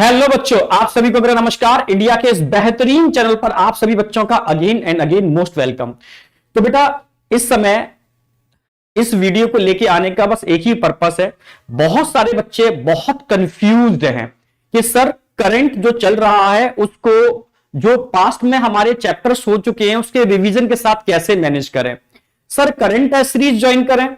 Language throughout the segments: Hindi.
हेलो बच्चों, आप सभी को मेरा नमस्कार। इंडिया के इस बेहतरीन चैनल पर आप सभी बच्चों का again and again most welcome. तो बेटा, इस समय इस वीडियो को लेके आने का बस एक ही पर्पस है। बहुत सारे बच्चे बहुत कंफ्यूज्ड हैं कि सर करंट जो चल रहा है उसको, जो पास्ट में हमारे चैप्टर्स हो चुके हैं उसके रिवीजन के साथ कैसे मैनेज करें। Sir current test series join करें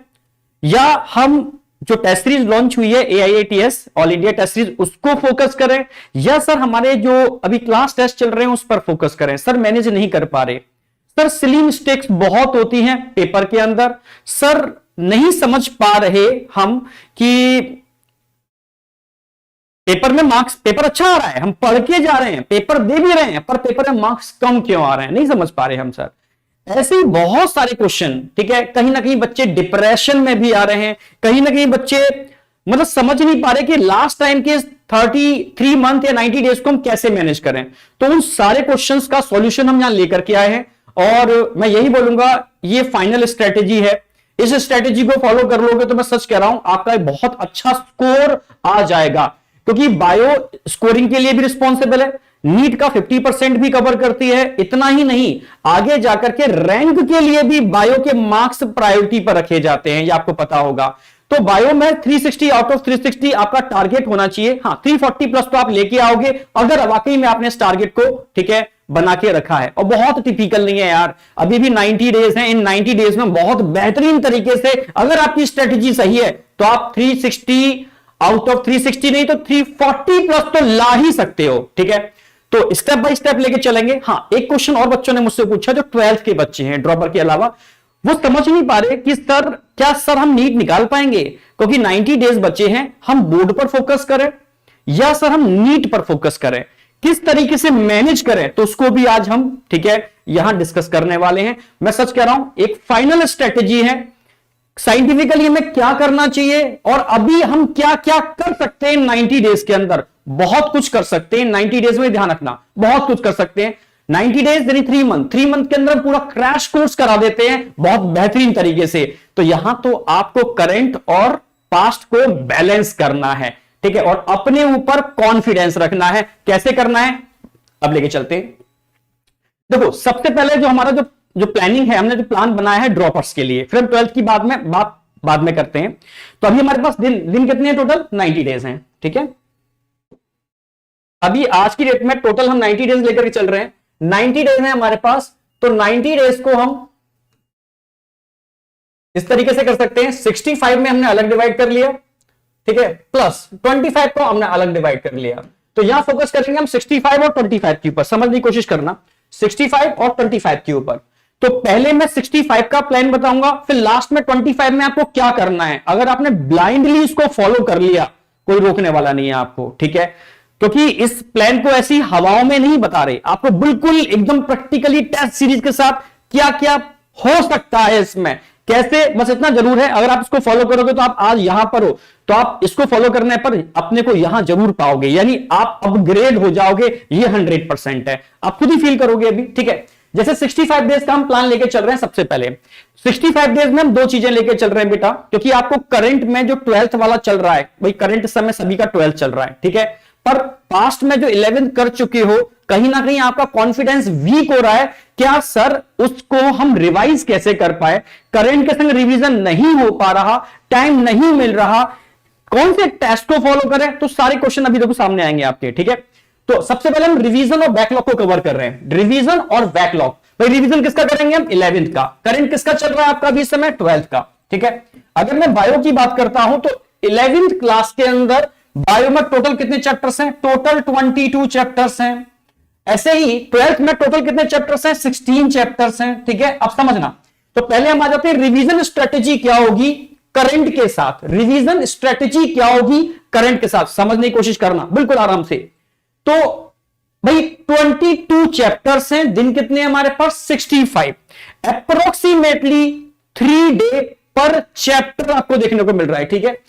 या हम जो टेस्ट सीरीज लॉन्च हुई है AIATS all India test series उसको फोकस करें, या सर हमारे जो अभी क्लास टेस्ट चल रहे हैं उस पर फोकस करें। सर मैनेज नहीं कर पा रहे, सर सिली मिस्टेक्स बहुत होती हैं पेपर के अंदर, सर नहीं समझ पा रहे हम कि पेपर में मार्क्स, पेपर अच्छा आ रहा है, हम पढ़ के जा रहे हैं, पेपर दे भी रहे हैं, पर पेपर में मार्क्स कम क्यों आ रहे हैं, नहीं समझ पा रहे हम सर। ऐसे ही बहुत सारे क्वेश्चन, ठीक है। कहीं ना कहीं बच्चे डिप्रेशन में भी आ रहे हैं, कहीं ना कहीं बच्चे मतलब समझ नहीं पा रहे कि लास्ट टाइम के 33 मंथ या 90 डेज को हम कैसे मैनेज करें। तो उन सारे क्वेश्चंस का सॉल्यूशन हम यहां लेकर के आए हैं और मैं यही बोलूंगा ये फाइनल स्ट्रेटेजी है। इस स्ट्रेटेजी को फॉलो कर लोगे तो मैं सच कह रहा हूं आपका एक बहुत अच्छा स्कोर आ जाएगा, क्योंकि बायो स्कोरिंग के लिए भी रिस्पॉन्सिबल है, नीट का 50% भी कवर करती है। इतना ही नहीं, आगे जाकर के रैंक के लिए भी बायो के मार्क्स प्रायोरिटी पर रखे जाते हैं, ये आपको पता होगा। तो बायो में 360 आउट ऑफ 360 आपका टारगेट होना चाहिए। हाँ, 340 प्लस तो आप लेके आओगे अगर वाकई में आपने इस टारगेट को, ठीक है, बना के रखा है। और बहुत टिपिकल नहीं है यार, अभी भी 90 डेज हैं। इन 90 डेज में बहुत बेहतरीन तरीके से अगर आपकी स्ट्रेटेजी सही है तो आप 360 आउट ऑफ 360 नहीं तो 340 प्लस तो ला ही सकते हो, ठीक है। तो स्टेप बाय स्टेप लेके चलेंगे। हाँ, एक क्वेश्चन और बच्चों ने मुझसे पूछा जो 12th के बच्चे हैं ड्रॉपर के अलावा, वो समझ नहीं पा रहे कि सर क्या सर हम नीट निकाल पाएंगे, क्योंकि 90 डेज बचे हैं, हम बोर्ड पर फोकस करें या सर हम नीट पर फोकस करें, किस तरीके से मैनेज करें। तो उसको भी आज हम, ठीक है, यहां डिस्कस करने वाले हैं। मैं सच कह रहा हूं एक फाइनल स्ट्रेटेजी है, साइंटिफिकली हमें क्या करना चाहिए और अभी हम क्या क्या कर सकते हैं 90 डेज के अंदर। बहुत कुछ कर सकते हैं 90 डेज में, ध्यान रखना, बहुत कुछ कर सकते हैं 90 डेज यानी 3 मंथ। 3 मंथ के अंदर पूरा क्रैश कोर्स करा देते हैं बहुत बेहतरीन तरीके से। तो यहां तो आपको करंट और पास्ट को बैलेंस करना है, ठीक है, और अपने ऊपर कॉन्फिडेंस रखना है। कैसे करना है अब लेके चलते हैं। देखो, सबसे पहले जो हमारा जो प्लानिंग है, हमने जो प्लान बनाया है ड्रॉपर्स के लिए, फिर हम 12th की बाद में करते हैं। तो अभी हमारे पास दिन कितने हैं टोटल? 90 डेज हैं, ठीक है। अभी आज की डेट में टोटल हम 90 डेज लेकर के चल रहे हैं। 90 डेज है हमारे पास, तो 90 डेज को हम इस तरीके से कर सकते हैं। 65 में हमने अलग डिवाइड कर लिया, ठीक है, प्लस 25 को हमने अलग डिवाइड कर लिया। तो यहां फोकस करेंगे हम 65 और 25 के ऊपर, समझने की कोशिश करना, 65 और 25 के ऊपर। तो पहले मैं 65 का प्लान बताऊंगा, फिर लास्ट में 25 में आपको क्या करना है। अगर आपने ब्लाइंडली इसको फॉलो कर लिया, कोई रोकने वाला नहीं है आपको, ठीक है, क्योंकि इस प्लान को ऐसी हवाओं में नहीं बता रहे, आपको बिल्कुल एकदम प्रैक्टिकली टेस्ट सीरीज के साथ क्या क्या हो सकता है इसमें, कैसे, बस इतना जरूर है। अगर आप इसको फॉलो करोगे तो आप आज यहां पर हो, तो आप इसको फॉलो करने पर अपने को यहां जरूर पाओगे, यानी आप अपग्रेड हो जाओगे, ये 100% है, आप खुद ही फील करोगे अभी, ठीक है। जैसे 65 डेज का हम प्लान लेके चल रहे हैं। सबसे पहले 65 डेज में हम दो चीजें लेके चल रहे हैं बेटा, क्योंकि आपको करंट में जो 12th वाला चल रहा है, भाई करंट इस समय सभी का 12th चल रहा है, ठीक है, पर पास्ट में जो 11th कर चुके हो, कहीं ना कहीं आपका कॉन्फिडेंस वीक हो रहा है। क्या सर उसको हम रिवाइज कैसे कर पाए, करंट के संग रिवीजन नहीं हो पा रहा, टाइम नहीं मिल रहा, कौन से टेस्ट को फॉलो करें। तो सारे क्वेश्चन अभी देखो सामने आएंगे आपके, ठीक है। तो सबसे पहले हम रिवीजन और बैकलॉग को कवर कर रहे हैं। रिवीजन और बैकलॉग, भाई रिवीजन किसका करेंगे हम? 11th का। करंट किसका चल रहा है आपका अभी इस समय? 12th का, ठीक है। अगर मैं बायो की बात करता हूं तो 11th क्लास के अंदर बायो में टोटल कितने चैप्टर्स हैं? टोटल 22 चैप्टर्स हैं। ऐसे ही 12th में टोटल कितने चैप्टर्स हैं? 16 चैप्टर्स हैं, ठीक है। अब समझना, तो पहले हम आ जाते हैं रिवीजन स्ट्रेटेजी क्या होगी करंट के साथ। रिवीजन स्ट्रेटेजी क्या होगी करंट के साथ, समझने की कोशिश करना बिल्कुल आराम से। तो भाई 22 चैप्टर्स हैं, दिन कितने हैं हमारे पास? 65। अप्रोक्सीमेटली 3 डे पर चैप्टर आपको देखने को मिल रहा है, ठीक है।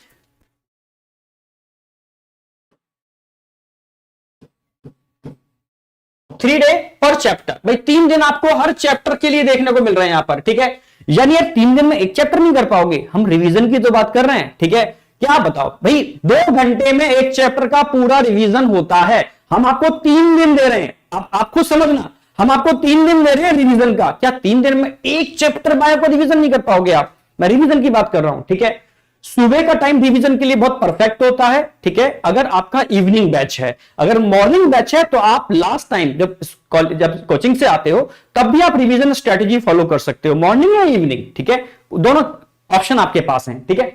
थ्री डे पर चैप्टर, भाई 3 दिन आपको हर चैप्टर के लिए देखने को मिल रहे हैं यहां पर, ठीक है। यानी यार 3 दिन में एक चैप्टर नहीं कर पाओगे, हम रिवीजन की तो बात कर रहे हैं, ठीक है, क्या बताओ भाई, 2 घंटे में एक चैप्टर का पूरा रिवीजन होता है, हम आपको 3 दिन दे रहे हैं। आप खुद समझना, हम आपको 3 दिन दे रहे हैं रिवीजन का, क्या 3 दिन में एक चैप्टर बायो को रिवीजन नहीं कर पाओगे आप? मैं रिवीजन की बात कर रहा हूं, ठीक है। सुबह का टाइम रिवीजन के लिए बहुत परफेक्ट होता है, ठीक है, अगर आपका इवनिंग बैच है। अगर मॉर्निंग बैच है तो आप लास्ट टाइम जब कोचिंग से आते हो तब भी आप रिवीजन स्ट्रेटेजी फॉलो कर सकते हो, मॉर्निंग या इवनिंग, ठीक है, दोनों ऑप्शन आपके पास हैं, ठीक है।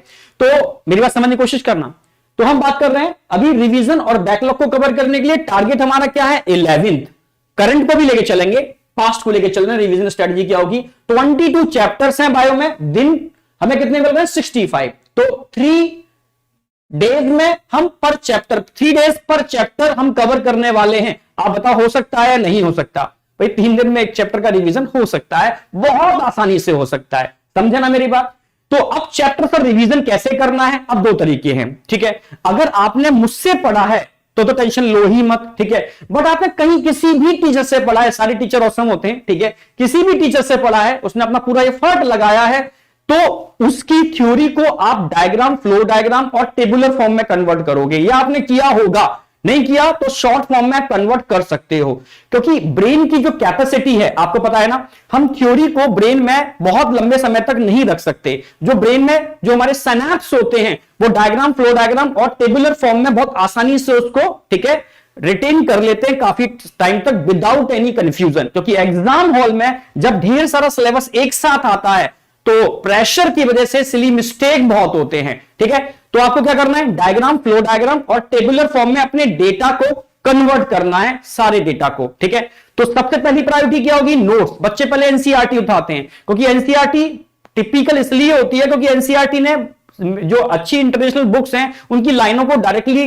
तो मेरी बात समझने की कोशिश करना। तो हम बात कर रहे हैं अभी रिवीजन और बैकलॉग को कवर करने के लिए टारगेट हमारा क्या है, 11th। करंट को भी लेके चलेंगे, पास्ट को लेके चल रहे हैं। रिवीजन स्ट्रेटेजी क्या होगी, 22 चैप्टर्स हैं बायो में, दिन हमें कितने मिल रहे हैं, 65। तो 3 डेज में हम पर चैप्टर, 3 डेज पर चैप्टर हम कवर करने वाले हैं। आप बताओ हो सकता है या नहीं हो सकता? भाई 3 दिन में एक चैप्टर का रिवीजन हो सकता है, बहुत आसानी से हो सकता है, समझे ना मेरी बात। तो अब चैप्टर पर रिवीजन कैसे करना है, अब 2 तरीके हैं, ठीक है। अगर आपने मुझसे पढ़ा है तो टेंशन लो ही मत, ठीक है। बट आपने कहीं किसी भी टीचर से पढ़ा है, सारे टीचर औसम होते हैं, ठीक है, किसी भी टीचर से पढ़ा है, उसने अपना पूरा एफर्ट लगाया है, तो उसकी थ्योरी को आप डायग्राम, फ्लो डायग्राम और टेबुलर फॉर्म में कन्वर्ट करोगे। ये आपने किया होगा, नहीं किया तो शॉर्ट फॉर्म में कन्वर्ट कर सकते हो, क्योंकि ब्रेन की जो कैपेसिटी है आपको पता है ना, हम थ्योरी को ब्रेन में बहुत लंबे समय तक नहीं रख सकते। जो ब्रेन में जो हमारे सिनैप्स होते हैं वो डायग्राम, फ्लो डायग्राम और टेबुलर फॉर्म में बहुत आसानी से उसको, ठीक है, रिटेन कर लेते हैं काफी टाइम तक विदाउट एनी कंफ्यूजन। क्योंकि एग्जाम हॉल में जब ढेर सारा सिलेबस एक साथ आता है तो प्रेशर की वजह से सिली मिस्टेक बहुत होते हैं, ठीक है। तो आपको क्या करना है, डायग्राम, फ्लो डायग्राम और टेबुलर फॉर्म में अपने डेटा को कन्वर्ट करना है, सारे डेटा को, ठीक है। तो सबसे पहली प्रायोरिटी क्या होगी, नोट्स। बच्चे पहले एनसीईआरटी उठाते हैं, क्योंकि एनसीईआरटी टिपिकल इसलिए होती है क्योंकि एनसीईआरटी ने जो अच्छी इंटरनेशनल बुक्स हैं उनकी लाइनों को डायरेक्टली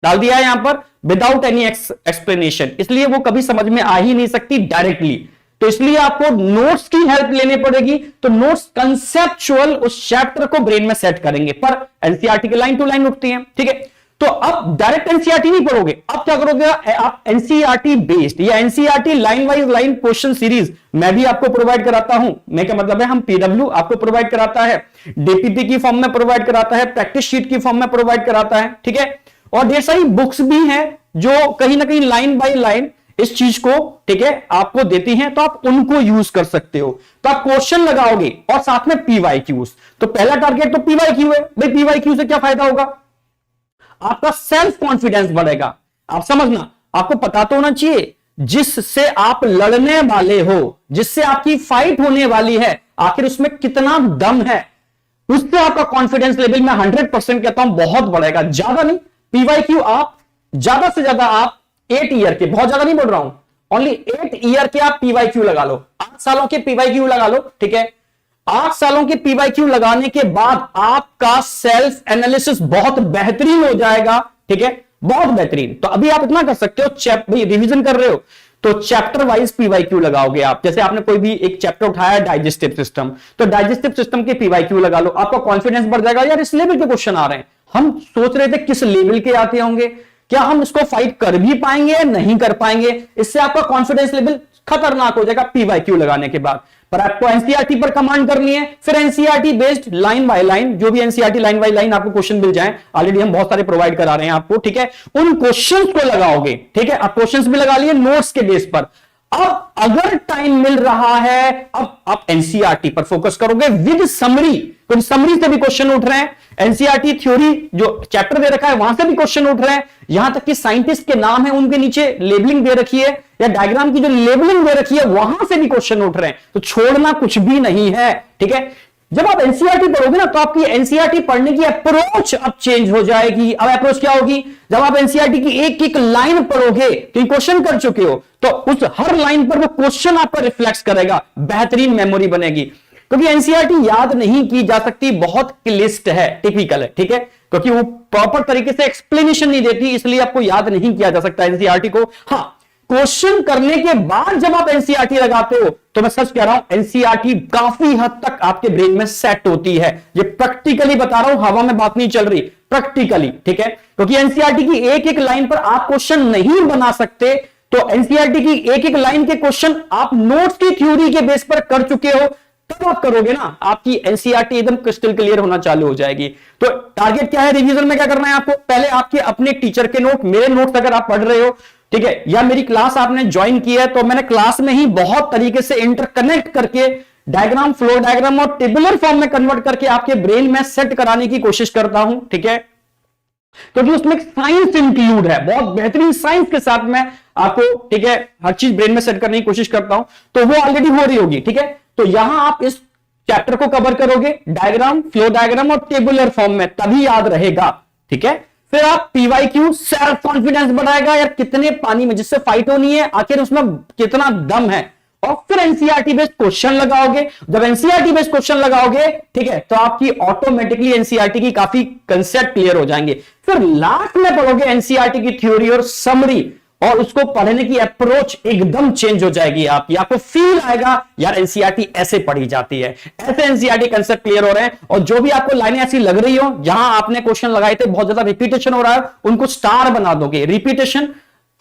डाल दिया है यहां पर विदाउट एनी एक्सप्लेनेशन, इसलिए वो कभी समझ में आ ही नहीं सकती डायरेक्टली। तो इसलिए आपको नोट्स की हेल्प लेनी पड़ेगी। तो नोट्स कंसेप्चुअल उस चैप्टर को ब्रेन में सेट करेंगे, पर एनसीईआरटी की लाइन टू लाइन उठती है, ठीक है। तो अब डायरेक्ट एनसीईआरटी नहीं पढ़ोगे, अब क्या करोगे आप, एनसीईआरटी बेस्ड या NCERT line wise line question series मैं भी आपको प्रोवाइड कराता हूं। मैं क्या मतलब है, हम पीडब्ल्यू आपको प्रोवाइड कराता है, डीपीपी की फॉर्म में प्रोवाइड कराता है, प्रैक्टिस शीट की फॉर्म में प्रोवाइड कराता है, ठीक है। और ढेर सारी बुक्स भी हैं जो कहीं ना कहीं लाइन बाय लाइन इस चीज को, ठीक है, आपको देती हैं, तो आप उनको यूज कर सकते हो। तो आप क्वेश्चन लगाओगे और साथ में पीवाईक्यूज। तो पहला टारगेट तो पीवाईक्यू है। भाई पीवाईक्यू से क्या फायदा होगा, आपका सेल्फ कॉन्फिडेंस बढ़ेगा। आप समझना, आपको पता तो होना चाहिए जिससे आप लड़ने वाले हो, जिससे आपकी फाइट होने वाली है, आखिर उसमें कितना दम है, उससे आपका कॉन्फिडेंस लेवल में 100% कहता हूं बहुत बढ़ेगा। ज्यादा नहीं, पीवाईक्यू आप ज्यादा से ज्यादा आप 8 ईयर के, बहुत ज्यादा नहीं बोल रहा हूं, ओनली 8 ईयर के आप पीवाईक्यू लगा लो, 8 सालों के पीवाईक्यू लगा लो, ठीक है। 8 सालों के पीवाईक्यू लगाने के बाद आपका सेल्फ एनालिसिस बहुत बेहतरीन हो जाएगा, ठीक है, बहुत बेहतरीन। तो अभी आप इतना कर सकते हो, रिवीजन कर रहे हो तो चैप्टर वाइज पीवाईक्यू लगाओगे आप। जैसे आपने कोई भी एक चैप्टर उठाया डाइजेस्टिव सिस्टम, तो डाइजेस्टिव सिस्टम के पीवाईक्यू लगा लो, आपका कॉन्फिडेंस बढ़ जाएगा। यार इस लेवल के क्वेश्चन आ रहे हैं, हम सोच रहे थे किस लेवल के आते होंगे, क्या हम इसको फाइट कर भी पाएंगे या नहीं कर पाएंगे, इससे आपका कॉन्फिडेंस लेवल खतरनाक हो जाएगा पीवाईक्यू लगाने के बाद। पर आपको एनसीईआरटी पर कमांड करनी है, फिर NCERT based line by line, जो भी एनसीईआरटी लाइन बाय लाइन आपको क्वेश्चन मिल जाए, ऑलरेडी हम बहुत सारे प्रोवाइड करा रहे हैं आपको, ठीक है, उन क्वेश्चंस को लगाओगे, ठीक है। आप क्वेश्चंस भी लगा लिए नोट्स के बेस पर। अब अगर टाइम मिल रहा है, अब आप एनसीईआरटी पर फोकस करोगे विद समरी, क्योंकि समरी से भी क्वेश्चन उठ रहे हैं, एनसीईआरटी थ्योरी जो चैप्टर दे रखा है वहां से भी क्वेश्चन उठ रहे हैं, यहां तक कि साइंटिस्ट के नाम है उनके नीचे लेबलिंग दे रखी है, या डायग्राम की जो लेबलिंग दे रखी है वहां से भी क्वेश्चन उठ रहे हैं। तो छोड़ना कुछ भी नहीं है, ठीक है। जब आप एनसीईआरटी पढ़ोगे ना तो आपकी एनसीईआरटी पढ़ने की अप्रोच अब चेंज हो जाएगी। अब अप्रोच क्या होगी, जब आप एनसीईआरटी की एक एक लाइन पढ़ोगे, तो क्वेश्चन कर चुके हो, तो उस हर लाइन पर वो क्वेश्चन आप पर रिफ्लेक्ट करेगा, बेहतरीन मेमोरी बनेगी। क्योंकि एनसीईआरटी याद नहीं की जा सकती, बहुत क्लिष्ट है, टिपिकल है, ठीक है, क्योंकि वो प्रॉपर तरीके से एक्सप्लेनेशन नहीं देती, इसलिए आपको याद नहीं किया जा सकता एनसीईआरटी को। हाँ, क्वेश्चन करने के बाद जब आप एनसीईआरटी लगाते हो, तो मैं सच कह रहा हूं एनसीईआरटी काफी हद तक आपके ब्रेन में सेट होती है। ये प्रैक्टिकली बता रहा हूं, हवा में बात नहीं चल रही, प्रैक्टिकली, ठीक है। क्योंकि एनसीईआरटी की एक एक लाइन पर आप क्वेश्चन नहीं बना सकते, तो एनसीईआरटी की एक एक लाइन के क्वेश्चन आप नोट्स की थ्योरी के बेस पर कर चुके हो, तब आप करोगे ना, आपकी एनसीईआरटी एकदम क्रिस्टल क्लियर होना चालू हो जाएगी। तो टारगेट क्या है रिवीजन में, क्या करना है आपको, पहले आपके अपने टीचर के नोट, मेरे नोट्स अगर आप पढ़ रहे हो, ठीक है, या मेरी क्लास आपने ज्वाइन की है, तो मैंने क्लास में ही बहुत तरीके से इंटरकनेक्ट करके डायग्राम, फ्लो डायग्राम और टेबुलर फॉर्म में कन्वर्ट करके आपके ब्रेन में सेट कराने की कोशिश करता हूं, ठीक है, क्योंकि उसमें साइंस इंक्लूड है, बहुत बेहतरीन साइंस के साथ मैं आपको, ठीक है, हर चीज ब्रेन में सेट करने की कोशिश करता हूं, तो वो ऑलरेडी हो रही होगी, ठीक है। तो यहां आप इस चैप्टर को कवर करोगे डायग्राम, फ्लो डायग्राम और टेबुलर फॉर्म में, तभी याद रहेगा, ठीक है। फिर आप पीवाईक्यू, सेल्फ कॉन्फिडेंस बढ़ाएगा यार, कितने पानी में जिससे फाइट होनी है, आखिर उसमें कितना दम है, और फिर एनसीईआरटी बेस्ड क्वेश्चन लगाओगे। जब एनसीईआरटी बेस्ड क्वेश्चन लगाओगे, ठीक है, तो आपकी ऑटोमेटिकली एनसीईआरटी की काफी कंसेप्ट क्लियर हो जाएंगे। फिर लास्ट में पढ़ोगे एनसीईआरटी की थ्योरी और समरी, और उसको पढ़ने की अप्रोच एकदम चेंज हो जाएगी आपकी, आपको फील आएगा यार एनसीईआरटी ऐसे पढ़ी जाती है, ऐसे एनसीईआरटी कंसेप्ट क्लियर हो रहे हैं। और जो भी आपको लाइनें ऐसी लग रही हो जहां आपने क्वेश्चन लगाए थे, बहुत ज्यादा रिपीटेशन हो रहा है, उनको स्टार बना दोगे, रिपीटेशन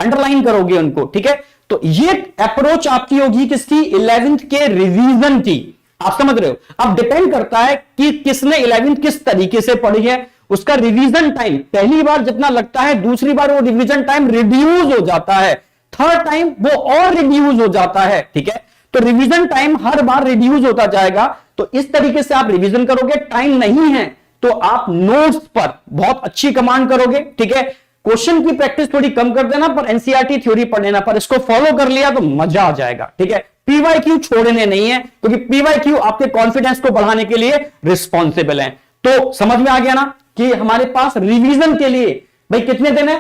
अंडरलाइन करोगे उनको, ठीक है। तो ये अप्रोच आपकी होगी किसकी, 11th के रिवीजन की। आप समझ रहे हो, अब डिपेंड करता है कि किसने 11th किस तरीके से पढ़ी है, उसका रिवीजन टाइम पहली बार जितना लगता है, दूसरी बार वो रिवीजन टाइम रिड्यूस हो जाता है, थर्ड टाइम वो और रिड्यूस हो जाता है, ठीक है। तो रिवीजन टाइम हर बार रिड्यूस होता जाएगा। तो इस तरीके से आप रिवीजन करोगे। टाइम नहीं है तो आप नोट्स पर बहुत अच्छी कमांड करोगे, ठीक है। क्वेश्चन की प्रैक्टिस थोड़ी कम कर देना, पर एनसीईआरटी थ्योरी पढ़ लेना, पर इसको फॉलो कर लिया तो मजा आ जाएगा, ठीक है। पीवाईक्यू छोड़ने नहीं है, क्योंकि पीवाईक्यू आपके कॉन्फिडेंस को बढ़ाने के लिए रिस्पॉन्सिबल है। तो समझ में आ गया ना कि हमारे पास रिवीजन के लिए भाई कितने दिन है,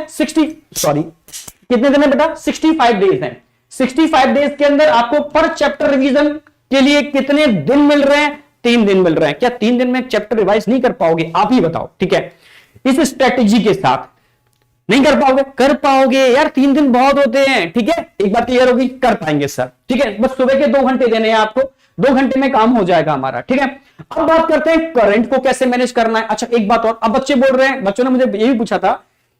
कितने दिन है बेटा, 65 डेज हैं। 65 डेज के अंदर आपको पर चैप्टर रिवीजन के लिए कितने दिन मिल रहे हैं, 3 दिन मिल रहे हैं। क्या 3 दिन में चैप्टर रिवाइज नहीं कर पाओगे, आप ही बताओ, ठीक है। इस स्ट्रेटेजी के साथ नहीं कर पाओगे, कर पाओगे यार, 3 दिन बहुत होते हैं, ठीक है। एक बात क्लियर होगी, कर पाएंगे सर, ठीक है। बस सुबह के 2 घंटे देने हैं आपको, 2 घंटे में काम हो जाएगा हमारा, ठीक है। अब बात करते हैं करंट को कैसे मैनेज करना है। अच्छा एक बात और, अब बच्चे बोल रहे हैं, बच्चों ने मुझे ये भी पूछा था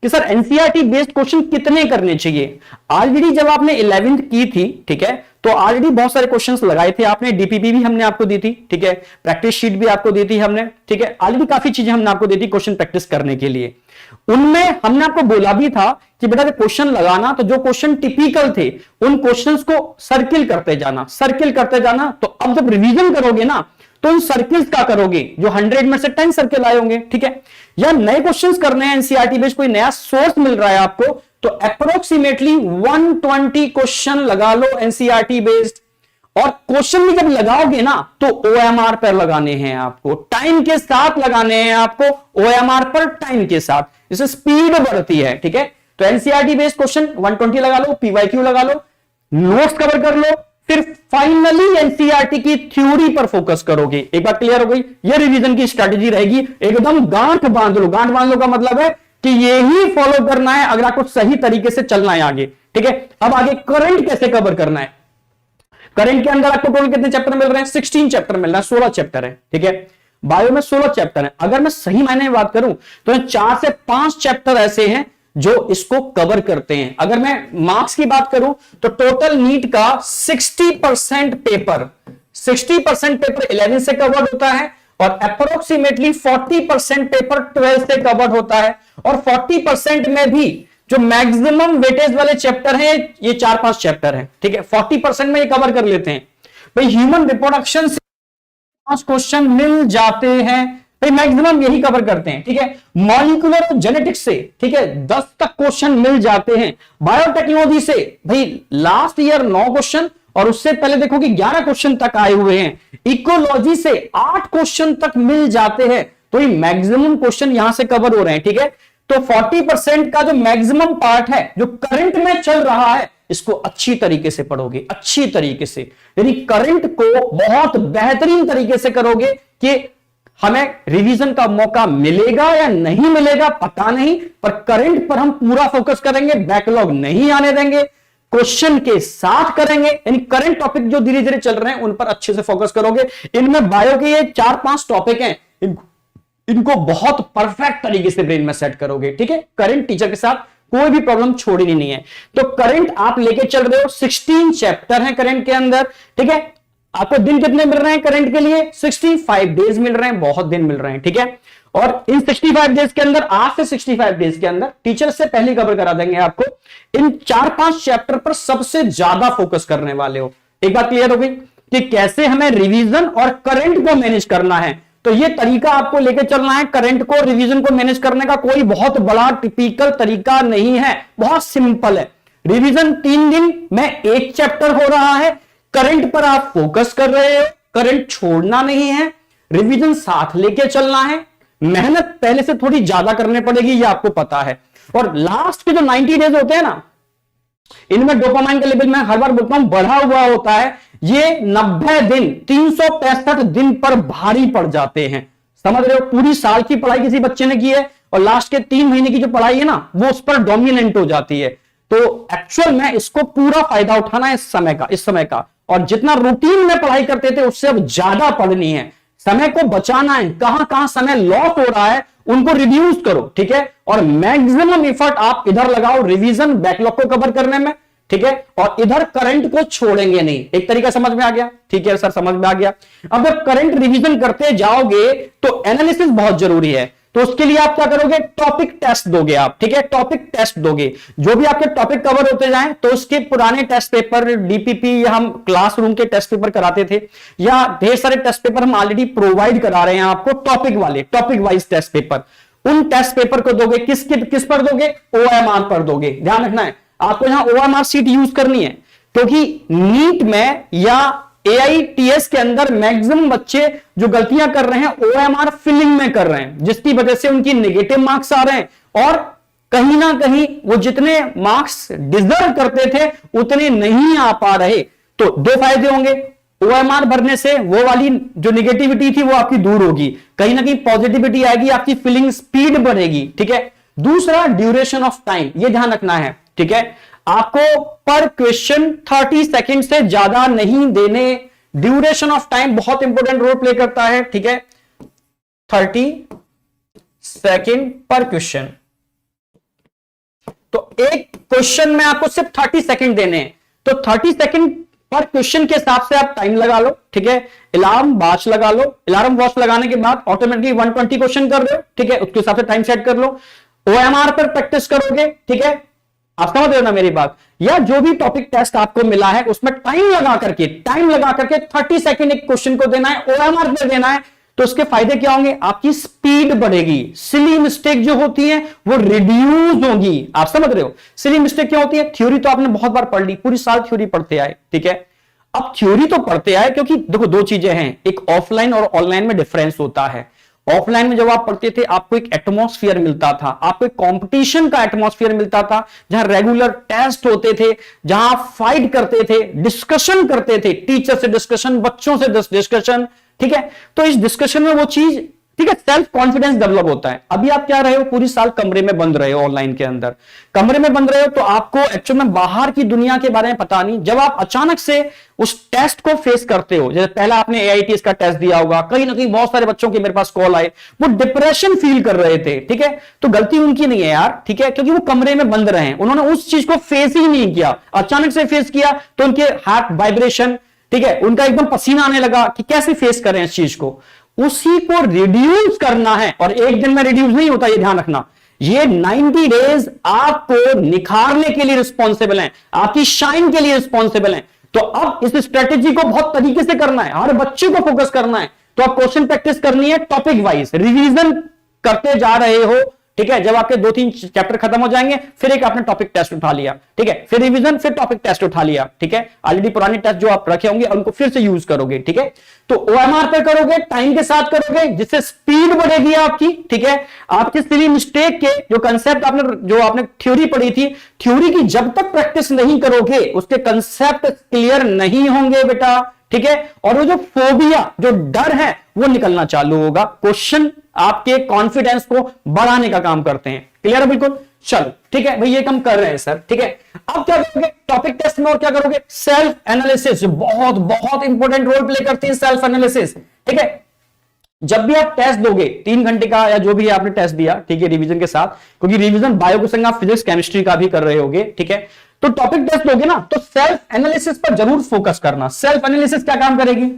कि सर एनसीईआरटी बेस्ड क्वेश्चन कितने करने चाहिए। ऑलरेडी जब आपने 11th की थी, ठीक है, तो ऑलरेडी बहुत सारे क्वेश्चंस लगाए थे आपने, डीपीपी भी हमने आपको दी थी, ठीक है, प्रैक्टिस शीट भी आपको दी थी हमने, ठीक है, ऑलरेडी काफी चीजें हमने आपको दी थी क्वेश्चन प्रैक्टिस करने के लिए। उनमें हमने आपको बोला भी था कि बेटा क्वेश्चन लगाना, तो जो क्वेश्चन टिपिकल थे उन क्वेश्चंस को सर्किल करते जाना, सर्किल करते जाना। तो अब जब रिवीजन करोगे ना, तो उन सर्किल्स का करोगे जो 100 में से 10 सर्किल आए होंगे, ठीक है। या नए क्वेश्चंस करने हैं एनसीईआरटी बेस्ड, कोई नया सोर्स मिल रहा है आपको, तो अप्रोक्सीमेटली 120 क्वेश्चन लगा लो एनसीईआरटी बेस्ड। और क्वेश्चन भी जब लगाओगे ना, तो ओएमआर पर लगाने हैं आपको, टाइम के साथ लगाने हैं आपको, ओएमआर पर टाइम के साथ, इससे स्पीड बढ़ती है, ठीक है। तो एनसीईआरटी बेस्ड क्वेश्चन 120 लगा लो, पीवाईक्यू लगा लो, नोट्स कवर कर लो, फिर फाइनली एनसीईआरटी की थ्योरी पर फोकस करोगे। एक बात क्लियर हो गई, ये रिवीजन की स्ट्रेटेजी रहेगी। एकदम गांठ बांध लो, गांठ बांध लो का मतलब है कि यही फॉलो करना है अगर आपको सही तरीके से चलना है आगे, ठीक है। अब आगे करंट कैसे कवर करना है। करंट के अंदर आपको टोटल कितने चैप्टर मिल रहे हैं, 16 चैप्टर मिल रहा है, 16 चैप्टर है, ठीक है। बायो में 16 चैप्टर है। अगर मैं सही मायने में बात करूं तो 4 से 5 चैप्टर ऐसे हैं जो इसको कवर करते हैं। अगर मैं मार्क्स की बात करूं तो टोटल नीट का 60% पेपर 11 से कवर होता है, और अप्रोक्सीमेटली 40% पेपर 12 से कवर होता है। और 40% में भी जो मैक्सिमम वेटेज वाले चैप्टर हैं ये 4-5 चैप्टर हैं, ठीक है। 40% में ये कवर कर लेते हैं। भाई ह्यूमन रिप्रोडक्शन से 5 क्वेश्चन मिल जाते हैं, भाई मैक्सिमम यही कवर करते हैं, ठीक है। मॉलिक्यूलर जेनेटिक्स से, ठीक है, 10 तक क्वेश्चन मिल जाते हैं। बायोटेक्नोलॉजी से भाई लास्ट ईयर 9 क्वेश्चन, और उससे पहले देखो कि 11 क्वेश्चन तक आए हुए हैं। इकोलॉजी से 8 क्वेश्चन तक मिल जाते हैं। तो ये मैक्सिमम क्वेश्चन यहां से कवर हो रहे हैं, ठीक है। तो 40% का जो मैक्सिमम पार्ट है जो करंट में चल रहा है, इसको अच्छी तरीके से पढ़ोगे, अच्छी तरीके से, यानी करंट को बहुत बेहतरीन तरीके से करोगे कि हमें रिवीजन का मौका मिलेगा या नहीं मिलेगा पता नहीं, पर करंट पर हम पूरा फोकस करेंगे, बैकलॉग नहीं आने देंगे, क्वेश्चन के साथ करेंगे। यानी करंट टॉपिक जो धीरे धीरे चल रहे हैं उन पर अच्छे से फोकस करोगे। इनमें बायो के ये 4-5 टॉपिक हैं, इनको बहुत परफेक्ट तरीके से ब्रेन में सेट करोगे, ठीक है। करंट टीचर के साथ कोई भी प्रॉब्लम छोड़नी नहीं है। तो करंट आप लेके चल रहे हो, 16 चैप्टर हैं करंट के अंदर, ठीक है। आपको दिन कितने मिल रहे हैं करंट के लिए? 65 डेज मिल रहे हैं, बहुत दिन मिल रहे हैं, ठीक है। और इन 65 डेज के अंदर, आज से 65 डेज के अंदर टीचर से पहले कवर करा देंगे आपको, इन 4-5 चैप्टर पर सबसे ज्यादा फोकस करने वाले हो। एक बात क्लियर हो गई कि कैसे हमें रिवीजन और करंट को मैनेज करना है। तो ये तरीका आपको लेके चलना है। करंट को, रिवीजन को मैनेज करने का कोई बहुत बड़ा टिपिकल तरीका नहीं है, बहुत सिंपल है। रिवीजन 3 दिन में 1 चैप्टर हो रहा है, करंट पर आप फोकस कर रहे हो, करंट छोड़ना नहीं है, रिवीजन साथ लेके चलना है। मेहनत पहले से थोड़ी ज्यादा करनी पड़ेगी, ये आपको पता है। और लास्ट के जो 90 डेज होते हैं ना, इनमें डोपामाइन का लेवल मैं हर बार बोलता हूं बढ़ा हुआ होता है। ये 90 दिन 365 दिन पर भारी पड़ जाते हैं, समझ रहे हो। पूरी साल की पढ़ाई किसी बच्चे ने की है और लास्ट के 3 महीने की जो पढ़ाई है ना, वो उस पर डोमिनेंट हो जाती है। तो एक्चुअल में इसको पूरा फायदा उठाना है इस समय का। और जितना रूटीन में पढ़ाई करते थे उससे अब ज्यादा पढ़नी है, समय को बचाना है। कहां कहां समय लॉस हो रहा है उनको रिड्यूस करो, ठीक है। और मैक्सिमम एफर्ट आप इधर लगाओ रिवीजन, बैकलॉग को कवर करने में, ठीक है। और इधर करंट को छोड़ेंगे नहीं। एक तरीका समझ में आ गया? ठीक है सर, समझ में आ गया। अब जब करंट रिवीजन करते जाओगे तो एनालिसिस बहुत जरूरी है। तो उसके लिए आप क्या करोगे? टॉपिक टेस्ट दोगे आप, ठीक है। टॉपिक टेस्ट दोगे, जो भी आपके टॉपिक कवर होते जाएं तो उसके पुराने टेस्ट पेपर, डीपीपी या हम क्लासरूम के टेस्ट पेपर कराते थे, या ढेर सारे टेस्ट पेपर हम ऑलरेडी प्रोवाइड करा रहे हैं आपको, टॉपिक वाले, टॉपिक वाइज टेस्ट पेपर। उन टेस्ट पेपर को दोगे, किस पर दोगे? OMR पर दोगे। ध्यान रखना है आपको, यहां OMR सीट यूज करनी है, क्योंकि नीट में या AITS के अंदर मैक्सिमम बच्चे जो गलतियां कर रहे हैं OMR फिलिंग में कर रहे हैं, जिसकी वजह से उनकी नेगेटिव मार्क्स आ रहे हैं और कहीं ना कहीं वो जितने मार्क्स डिजर्व करते थे उतने नहीं आ पा रहे। तो 2 फायदे होंगे, OMR भरने से वो वाली जो नेगेटिविटी थी वो आपकी दूर होगी, कहीं ना कहीं पॉजिटिविटी आएगी, आपकी फिलिंग स्पीड बढ़ेगी, ठीक है। दूसरा, ड्यूरेशन ऑफ टाइम, ये ध्यान रखना है, ठीक है। आपको पर क्वेश्चन 30 सेकंड से ज्यादा नहीं देने। ड्यूरेशन ऑफ टाइम बहुत इंपॉर्टेंट रोल प्ले करता है, ठीक है। 30 सेकंड पर क्वेश्चन। तो एक क्वेश्चन में आपको सिर्फ 30 सेकंड देने हैं, तो 30 सेकंड पर क्वेश्चन के हिसाब से आप टाइम लगा लो, ठीक है। अलार्म वॉच लगा लो, अलार्म वॉच लगाने के बाद ऑटोमेटिकली 120 क्वेश्चन कर दो, ठीक है। उसके हिसाब से टाइम सेट कर लो। OMR पर प्रैक्टिस करोगे, ठीक है। आप समझ रहे हो ना मेरी बात? या जो भी टॉपिक टेस्ट आपको मिला है उसमें टाइम लगा करके 30 सेकंड एक क्वेश्चन को देना है, OMR पे देना है। तो उसके फायदे क्या होंगे? आपकी स्पीड बढ़ेगी, सिली मिस्टेक जो होती है वो रिड्यूस होगी। आप समझ रहे हो? सिली मिस्टेक क्या होती है? थ्योरी तो आपने बहुत बार पढ़ ली, पूरी साल थ्योरी पढ़ते आए, ठीक है। अब थ्योरी तो पढ़ते आए, क्योंकि देखो 2 चीजें हैं, एक ऑफलाइन और ऑनलाइन में डिफरेंस होता है। ऑफलाइन में जब आप पढ़ते थे आपको एक एटमॉस्फेयर मिलता था, आपको एक कंपटीशन का एटमॉस्फेयर मिलता था, जहां रेगुलर टेस्ट होते थे, जहां आप फाइट करते थे, डिस्कशन करते थे, टीचर से डिस्कशन, बच्चों से डिस्कशन, ठीक है। तो इस डिस्कशन में वो चीज, ठीक है, सेल्फ कॉन्फिडेंस डेवलप होता है। अभी आप क्या रहे हो? पूरी साल कमरे में बंद रहे हो, ऑनलाइन के अंदर कमरे में बंद रहे हो, तो आपको एक्चुअल में बाहर की दुनिया के बारे में पता नहीं। जब आप अचानक से उस टेस्ट को फेस करते हो, जैसे पहला आपने AITS का टेस्ट दिया होगा, कहीं ना कहीं बहुत सारे बच्चों के मेरे पास कॉल आए, वो डिप्रेशन फील कर रहे थे, ठीक है। तो गलती उनकी नहीं है यार, ठीक है, क्योंकि वो कमरे में बंद रहे हैं, उन्होंने उस चीज को फेस ही नहीं किया। अचानक से फेस किया तो उनके हार्ट वाइब्रेशन, ठीक है, उनका एकदम पसीना आने लगा कि कैसे फेस करें इस चीज को। उसी को रिड्यूस करना है, और एक दिन में रिड्यूस नहीं होता, ये ध्यान रखना। ये 90 डेज आपको निखारने के लिए रिस्पॉन्सिबल हैं, आपकी शाइन के लिए रिस्पॉन्सिबल हैं। तो अब इस स्ट्रेटेजी को बहुत तरीके से करना है, हर बच्चे को फोकस करना है। तो आप क्वेश्चन प्रैक्टिस करनी है, टॉपिक वाइज रिवीजन करते जा रहे हो, ठीक है। जब आपके 2-3 चैप्टर खत्म हो जाएंगे, फिर एक आपने टॉपिक टेस्ट उठा लिया, ठीक है, फिर रिवीजन, फिर टॉपिक टेस्ट उठा लिया, ठीक है। ऑलरेडी पुराने टेस्ट जो आप रखे होंगे उनको फिर से यूज करोगे, ठीक है। तो OMR पे करोगे, टाइम के साथ करोगे, जिससे स्पीड बढ़ेगी आपकी, ठीक है। आपके सिली मिस्टेक के जो कंसेप्ट आपने थ्योरी पढ़ी थी, थ्योरी की जब तक प्रैक्टिस नहीं करोगे उसके कंसेप्ट क्लियर नहीं होंगे बेटा, ठीक है। और वो जो फोबिया, जो डर है, वो निकलना चालू होगा। क्वेश्चन आपके कॉन्फिडेंस को बढ़ाने का काम करते हैं। क्लियर है बिल्कुल? चलो ठीक है भाई, ये कम कर रहे हैं सर, ठीक है। अब क्या करोगे टॉपिक टेस्ट में? और क्या करोगे? सेल्फ एनालिसिस, बहुत बहुत इंपॉर्टेंट रोल प्ले करती है सेल्फ एनालिसिस, ठीक है। जब भी आप टेस्ट दोगे 3 घंटे का या जो भी आपने टेस्ट दिया, ठीक है, रिवीजन के साथ, क्योंकि रिवीजन बायो के संग आप फिजिक्स केमिस्ट्री का भी कर रहे होगे, ठीक है। तो टॉपिक टेस्ट दोगे ना तो सेल्फ एनालिसिस पर जरूर फोकस करना। सेल्फ एनालिसिस क्या काम करेगी,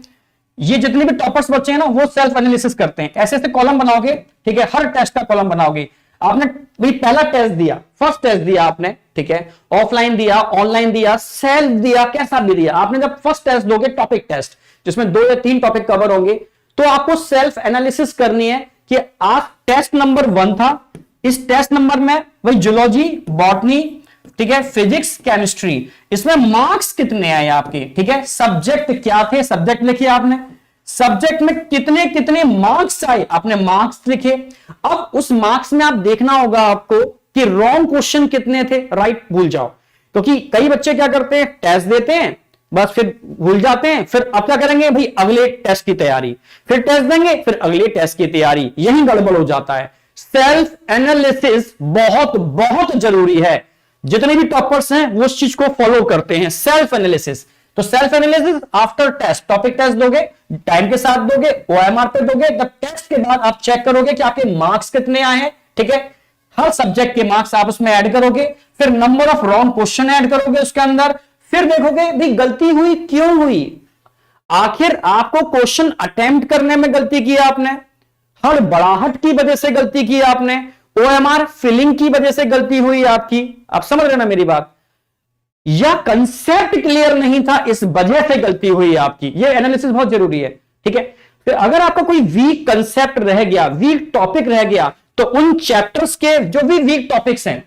ये जितने भी टॉपर्स बच्चे हैं ना वो सेल्फ एनालिसिस करते हैं, ऐसे ऐसे कॉलम बनाओगे, ठीक है, हर टेस्ट का कॉलम बनाओगे। आपने भाई पहला टेस्ट दिया, फर्स्ट टेस्ट दिया आपने, ठीक है, ऑफलाइन दिया, ऑनलाइन दिया, सेल्फ दिया, कैसा भी दिया, आपने जब फर्स्ट टेस्ट दोगे टॉपिक टेस्ट जिसमें 2 या 3 टॉपिक कवर होंगे, तो आपको सेल्फ एनालिसिस करनी है कि आज टेस्ट नंबर 1 था, इस टेस्ट नंबर में वही जूलॉजी, बॉटनी, ठीक है, फिजिक्स, केमिस्ट्री, इसमें मार्क्स कितने आए आपके, ठीक है, सब्जेक्ट क्या थे, सब्जेक्ट लिखिए आपने, सब्जेक्ट में कितने कितने मार्क्स आए, आपने मार्क्स लिखे। अब उस मार्क्स में आप देखना होगा आपको कि रॉन्ग क्वेश्चन कितने थे, राइट भूल जाओ, क्योंकि कई बच्चे क्या करते हैं, टेस्ट देते हैं बस फिर भूल जाते हैं, फिर अब क्या करेंगे भाई, अगले टेस्ट की तैयारी, फिर टेस्ट देंगे, फिर अगले टेस्ट की तैयारी, यही गड़बड़ हो जाता है। सेल्फ एनालिसिस बहुत बहुत जरूरी है, जितने भी टॉपर्स हैं वो उस चीज को फॉलो करते हैं, सेल्फ एनालिसिस। तो self analysis after test, topic test दोगे, टाइम के साथ दोगे, ओएमआर पे दोगे, तब टेस्ट के बाद आप चेक करोगे कि आपके मार्क्स कितने आए हैं, ठीक है, हर सब्जेक्ट के मार्क्स आप उसमें ऐड करोगे, फिर number of wrong question add करोगे उसके अंदर, फिर देखोगे भी गलती हुई क्यों हुई, आखिर आपको क्वेश्चन अटेम्प्ट करने में गलती की आपने, हड़बड़ाहट की वजह से गलती की आपने, ओएमआर फिलिंग की वजह से गलती हुई आपकी, आप समझ रहे ना मेरी बात, या कंसेप्ट क्लियर नहीं था इस वजह से गलती हुई आपकी, ये एनालिसिस बहुत जरूरी है, ठीक है। फिर अगर आपका कोई वीक कंसेप्ट रह गया, वीक टॉपिक रह गया, तो उन चैप्टर्स के जो भी वीक टॉपिक्स हैं,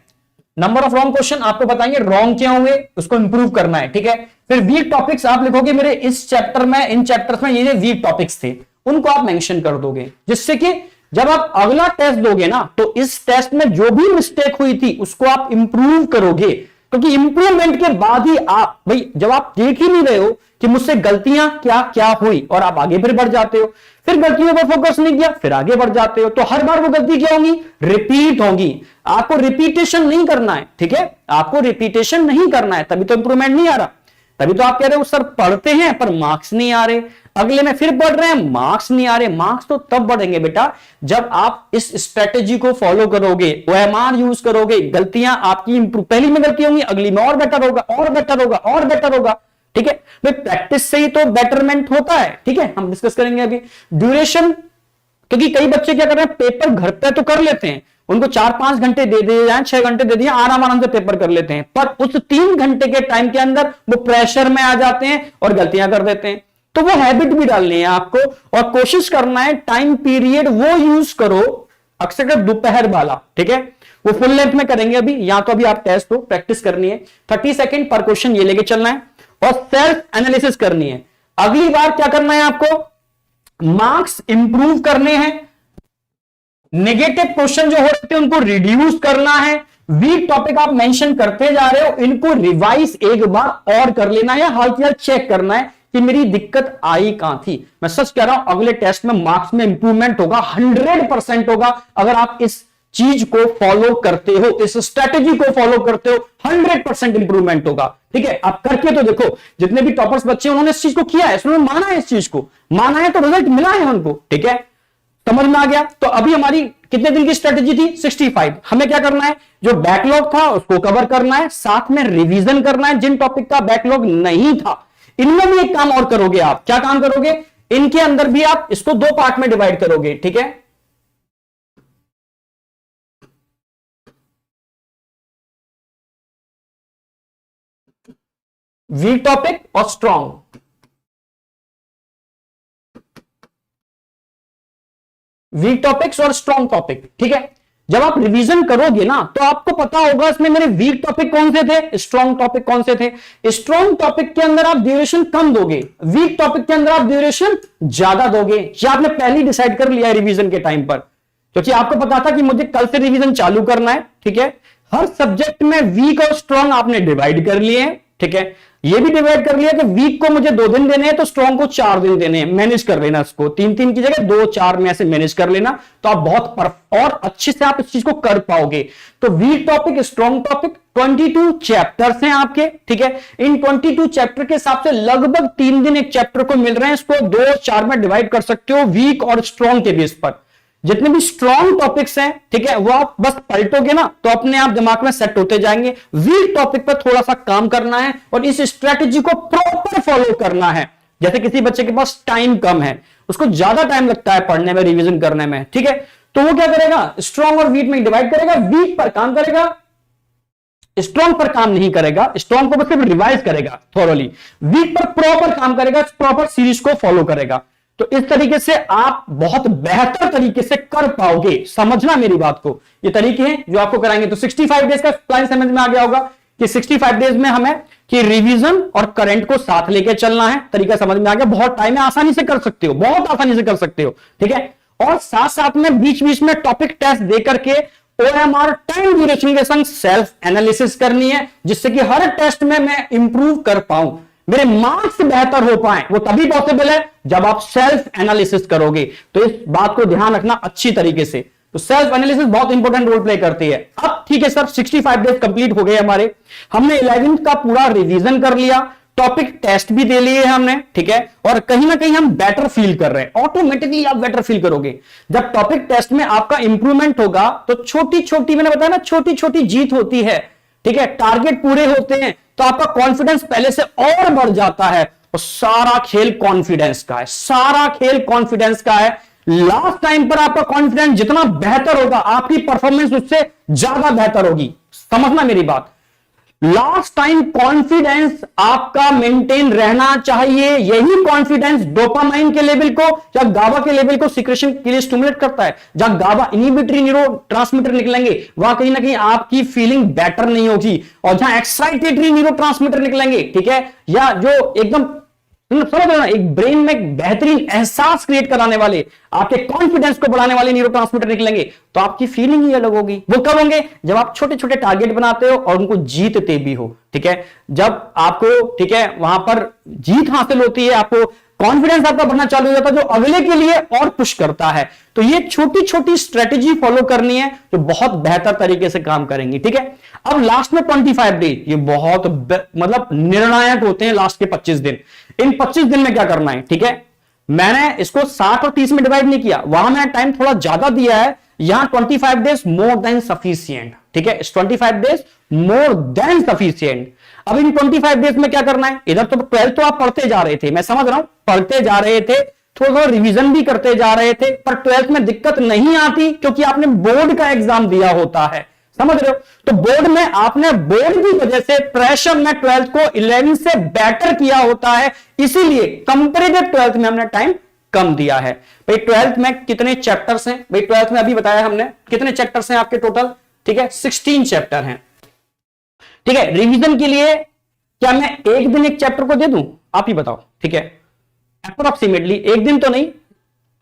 नंबर ऑफ रॉन्ग क्वेश्चन आपको बताएंगे रॉन्ग क्या हुए, उसको इंप्रूव करना है, ठीक है। फिर वीक टॉपिक्स आप लिखोगे मेरे इस चैप्टर में, इन चैप्टर्स में ये वीक टॉपिक्स थे, उनको आप मेंशन कर दोगे, जिससे कि जब आप अगला टेस्ट दोगे ना तो इस टेस्ट में जो भी मिस्टेक हुई थी उसको आप इंप्रूव करोगे, क्योंकि इंप्रूवमेंट के बाद ही आप भाई, जब आप देख ही नहीं रहे हो कि मुझसे गलतियां क्या क्या हुई और आप आगे फिर बढ़ जाते हो, फिर गलतियों पर फोकस नहीं किया फिर आगे बढ़ जाते हो, तो हर बार वो गलती क्या होगी, रिपीट होगी। आपको रिपीटेशन नहीं करना है, ठीक है, आपको रिपीटेशन नहीं करना है, तभी तो इंप्रूवमेंट नहीं आ रहा, तभी तो आप कह रहे हो सर पढ़ते हैं पर मार्क्स नहीं आ रहे, अगले में फिर पढ़ रहे हैं मार्क्स नहीं आ रहे। मार्क्स तो तब बढ़ेंगे बेटा जब आप इस स्ट्रेटेजी को फॉलो करोगे, ओएमआर यूज करोगे, गलतियां आपकी इंप्रूव, पहली में गलती होंगी अगली में और बेटर होगा और बेटर होगा और बेटर होगा, ठीक है। भाई प्रैक्टिस से ही तो बेटरमेंट होता है, ठीक है, हम डिस्कस करेंगे अभी। ड्यूरेशन, क्योंकि कई बच्चे क्या कर रहे हैं, पेपर घर पे तो कर लेते हैं, उनको 4-5 घंटे दे दिए जाए, 6 घंटे दे दिए, आराम आराम से पेपर कर लेते हैं, पर उस 3 घंटे के टाइम के अंदर वो प्रेशर में आ जाते हैं और गलतियां कर देते हैं। तो वो हैबिट भी डालनी है आपको, और कोशिश करना है टाइम पीरियड वो यूज करो, अक्सर दोपहर वाला, ठीक है, वो फुल लेंथ में करेंगे अभी, या तो अभी आप टेस्ट हो, प्रैक्टिस करनी है, 30 सेकेंड पर क्वेश्चन ये लेके चलना है और सेल्फ एनालिसिस करनी है। अगली बार क्या करना है आपको, मार्क्स इंप्रूव करने हैं, नेगेटिव क्वेश्चन जो हो रहे थे उनको रिड्यूस करना है, वीक टॉपिक आप मेंशन करते जा रहे हो, इनको रिवाइज एक बार और कर लेना है, हाल फिलहाल चेक करना है कि मेरी दिक्कत आई कहां थी। मैं सच कह रहा हूं, अगले टेस्ट में मार्क्स में इंप्रूवमेंट होगा, 100% होगा, अगर आप इस चीज को फॉलो करते हो, इस स्ट्रेटेजी को फॉलो करते हो, 100% इंप्रूवमेंट होगा, ठीक है। आप करके तो देखो, जितने भी टॉपर्स बच्चे उन्होंने इस चीज को किया है, उन्होंने माना है, इस चीज को माना है, तो रिजल्ट मिला है उनको, ठीक है, समझ में आ गया। तो अभी हमारी कितने दिन की स्ट्रेटेजी थी, 65। हमें क्या करना है, जो बैकलॉग था उसको कवर करना है, साथ में रिवीजन करना है, जिन टॉपिक का बैकलॉग नहीं था इनमें भी एक काम और करोगे आप, क्या काम करोगे, इनके अंदर भी आप इसको 2 पार्ट में डिवाइड करोगे, ठीक है। वीक टॉपिक और स्ट्रॉन्ग, वीक टॉपिक्स और स्ट्रॉन्ग टॉपिक, ठीक है। जब आप रिवीजन करोगे ना तो आपको पता होगा इसमें मेरे वीक टॉपिक कौन से थे, स्ट्रॉन्ग टॉपिक कौन से थे। स्ट्रॉन्ग टॉपिक के अंदर आप ड्यूरेशन कम दोगे, वीक टॉपिक के अंदर आप ड्यूरेशन ज्यादा दोगे, या आपने पहले ही डिसाइड कर लिया है रिवीजन के टाइम पर, क्योंकि आपको पता था कि मुझे कल से रिवीजन चालू करना है, ठीक है। हर सब्जेक्ट में वीक और स्ट्रॉन्ग आपने डिवाइड कर लिए हैं, ठीक है। ये भी डिवाइड कर लिया कि वीक को मुझे 2 दिन देने हैं तो स्ट्रॉन्ग को 4 दिन देने हैं, मैनेज कर लेना, इसको 3-3 की जगह 2-4 में ऐसे मैनेज कर लेना, तो आप बहुत और अच्छे से आप इस चीज को कर पाओगे। तो weak topic, strong topic, 22 chapters हैं आपके, ठीक है। इन 22 चैप्टर के हिसाब से लगभग 3 दिन एक चैप्टर को मिल रहे हैं, इसको 2-4 में डिवाइड कर सकते हो वीक और स्ट्रॉन्ग के बेस पर। जितने भी स्ट्रॉन्ग टॉपिक्स हैं, ठीक है, वो आप बस पलटोगे ना तो अपने आप दिमाग में सेट होते जाएंगे। वीक टॉपिक पर थोड़ा सा काम करना है और इस स्ट्रेटेजी को प्रॉपर फॉलो करना है। जैसे किसी बच्चे के पास टाइम कम है, उसको ज्यादा टाइम लगता है पढ़ने में, रिवीजन करने में, ठीक है, तो वो क्या करेगा, स्ट्रॉन्ग और वीक में डिवाइड करेगा, वीक पर काम करेगा, स्ट्रॉन्ग पर काम नहीं करेगा, स्ट्रॉन्ग को सिर्फ रिवाइज करेगा थोरोली, वीक पर प्रॉपर काम करेगा, प्रॉपर सीरीज को फॉलो करेगा। तो इस तरीके से आप बहुत बेहतर तरीके से कर पाओगे। समझना मेरी बात को, ये तरीके हैं जो आपको कराएंगे। तो 65 डेज का प्लान समझ में आ गया होगा कि 65 डेज में हमें कि रिवीजन और करंट को साथ लेके चलना है। तरीका समझ में आ गया, बहुत टाइम में आसानी से कर सकते हो, बहुत आसानी से कर सकते हो, ठीक है। और साथ साथ में बीच बीच में टॉपिक टेस्ट दे करके OMR टाइम ड्यूरेशन के संग सेल्फ एनालिसिस करनी है, जिससे कि हर टेस्ट में मैं इंप्रूव कर पाऊं, मेरे मार्क्स बेहतर हो पाए। वो तभी पॉसिबल है जब आप सेल्फ एनालिसिस करोगे। तो इस बात को ध्यान रखना अच्छी तरीके से। तो सेल्फ एनालिसिस बहुत इंपॉर्टेंट रोल प्ले करती है। अब ठीक है सर, 65 डेज कंप्लीट हो गए हमारे, हमने 11th का पूरा रिवीजन कर लिया, टॉपिक टेस्ट भी दे लिए हमने, ठीक है, और कहीं ना कहीं हम बेटर फील कर रहे हैं। ऑटोमेटिकली आप बेटर फील करोगे जब टॉपिक टेस्ट में आपका इंप्रूवमेंट होगा। तो छोटी छोटी, मैंने बताया ना, छोटी छोटी जीत होती है, ठीक है, टारगेट पूरे होते हैं तो आपका कॉन्फिडेंस पहले से और बढ़ जाता है। और सारा खेल कॉन्फिडेंस का है, सारा खेल कॉन्फिडेंस का है। लास्ट टाइम पर आपका कॉन्फिडेंस जितना बेहतर होगा, आपकी परफॉर्मेंस उससे ज्यादा बेहतर होगी। समझना मेरी बात, लास्ट टाइम कॉन्फिडेंस आपका मेंटेन रहना चाहिए। यही कॉन्फिडेंस डोपामाइन के लेवल को या गाबा के लेवल को सिक्रेशन के लिए स्टिमुलेट करता है। जहां गाबा इनिबिटरी न्यूरो ट्रांसमीटर निकलेंगे, वहां कहीं ना कहीं आपकी फीलिंग बेटर नहीं होगी। और जहां एक्साइटेटरी न्यूरो ट्रांसमीटर निकलेंगे, ठीक है, या जो एकदम समझ रहे हो, एक ब्रेन में एक बेहतरीन एहसास क्रिएट कराने वाले, आपके कॉन्फिडेंस को बढ़ाने वाले न्यूरोट्रांसमीटर निकलेंगे, तो आपकी फीलिंग ही अलग होगी। वो कब होंगे, जब आप छोटे छोटे टारगेट बनाते हो और उनको जीतते भी हो, ठीक है। जब आपको, ठीक है, वहां पर जीत हासिल होती है, आपको कॉन्फिडेंस आपका बढ़ना चालू हो जाता है, जो अगले के लिए और पुश करता है। तो ये छोटी छोटी स्ट्रेटेजी फॉलो करनी है जो बहुत बेहतर तरीके से काम करेंगी, ठीक है। अब लास्ट में 25 डे, ये बहुत मतलब निर्णायक होते हैं। लास्ट के 25 दिन, इन 25 दिन में क्या करना है, ठीक है। मैंने इसको 60 और 30 में डिवाइड नहीं किया, वहां मैंने टाइम थोड़ा ज्यादा दिया है। यहां 25 डेज मोर देन सफिशिएंट, ठीक है, 25 डेज मोर देन सफिशिएंट। अब इन 25 डेज में क्या करना है, इधर तो 12 तो आप पढ़ते जा रहे थे, मैं समझ रहा हूं, पढ़ते जा रहे थे, थोड़ा रिवीजन भी करते जा रहे थे, पर 12th में दिक्कत नहीं आती क्योंकि आपने बोर्ड का एग्जाम दिया होता है, समझ रहे हो। तो बोर्ड में आपने बोर्ड की वजह से प्रेशर में 12th को 11th से बेटर किया होता है, इसीलिए कंपेरेटिव 12th में हमने टाइम कम दिया है। भाई 12th में कितने चैप्टर्स हैं, भाई 12th में अभी बताया हमने कितने चैप्टर्स हैं आपके टोटल, ठीक है, 16 चैप्टर हैं, ठीक है। रिवीजन के लिए क्या मैं एक दिन एक चैप्टर को दे दूं, आप ही बताओ, ठीक है, अप्रोक्सीमेटली एक दिन तो नहीं,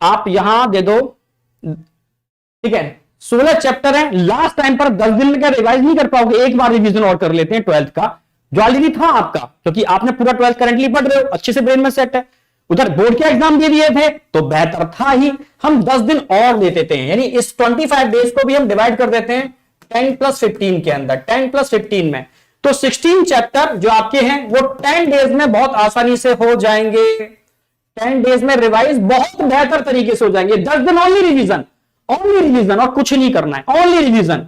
आप यहां दे दो, ठीक है। 16 चैप्टर है, लास्ट टाइम पर 10 दिन में क्या रिवाइज नहीं कर पाओगे, एक बार रिवीजन और कर लेते हैं 12th का, जो ऑलरेडी था आपका, क्योंकि आपने पूरा 12th करंटली पढ़ रहे हो, अच्छे से ब्रेन में सेट है। उधर बोर्ड के एग्जाम दे दिए थे तो बेहतर था ही, हम 10 दिन और दे देते हैं, यानी इस 25 डेज को भी हम डिवाइड कर देते हैं 10 + 15 के अंदर, 10 + 15 में। तो 16 चैप्टर जो आपके हैं वो 10 डेज में बहुत आसानी से हो जाएंगे। 10 डेज में रिवाइज बहुत बेहतर तरीके से हो जाएंगे। 10 दिन ओनली रिवीजन और कुछ नहीं करना है, ओनली रिवीजन।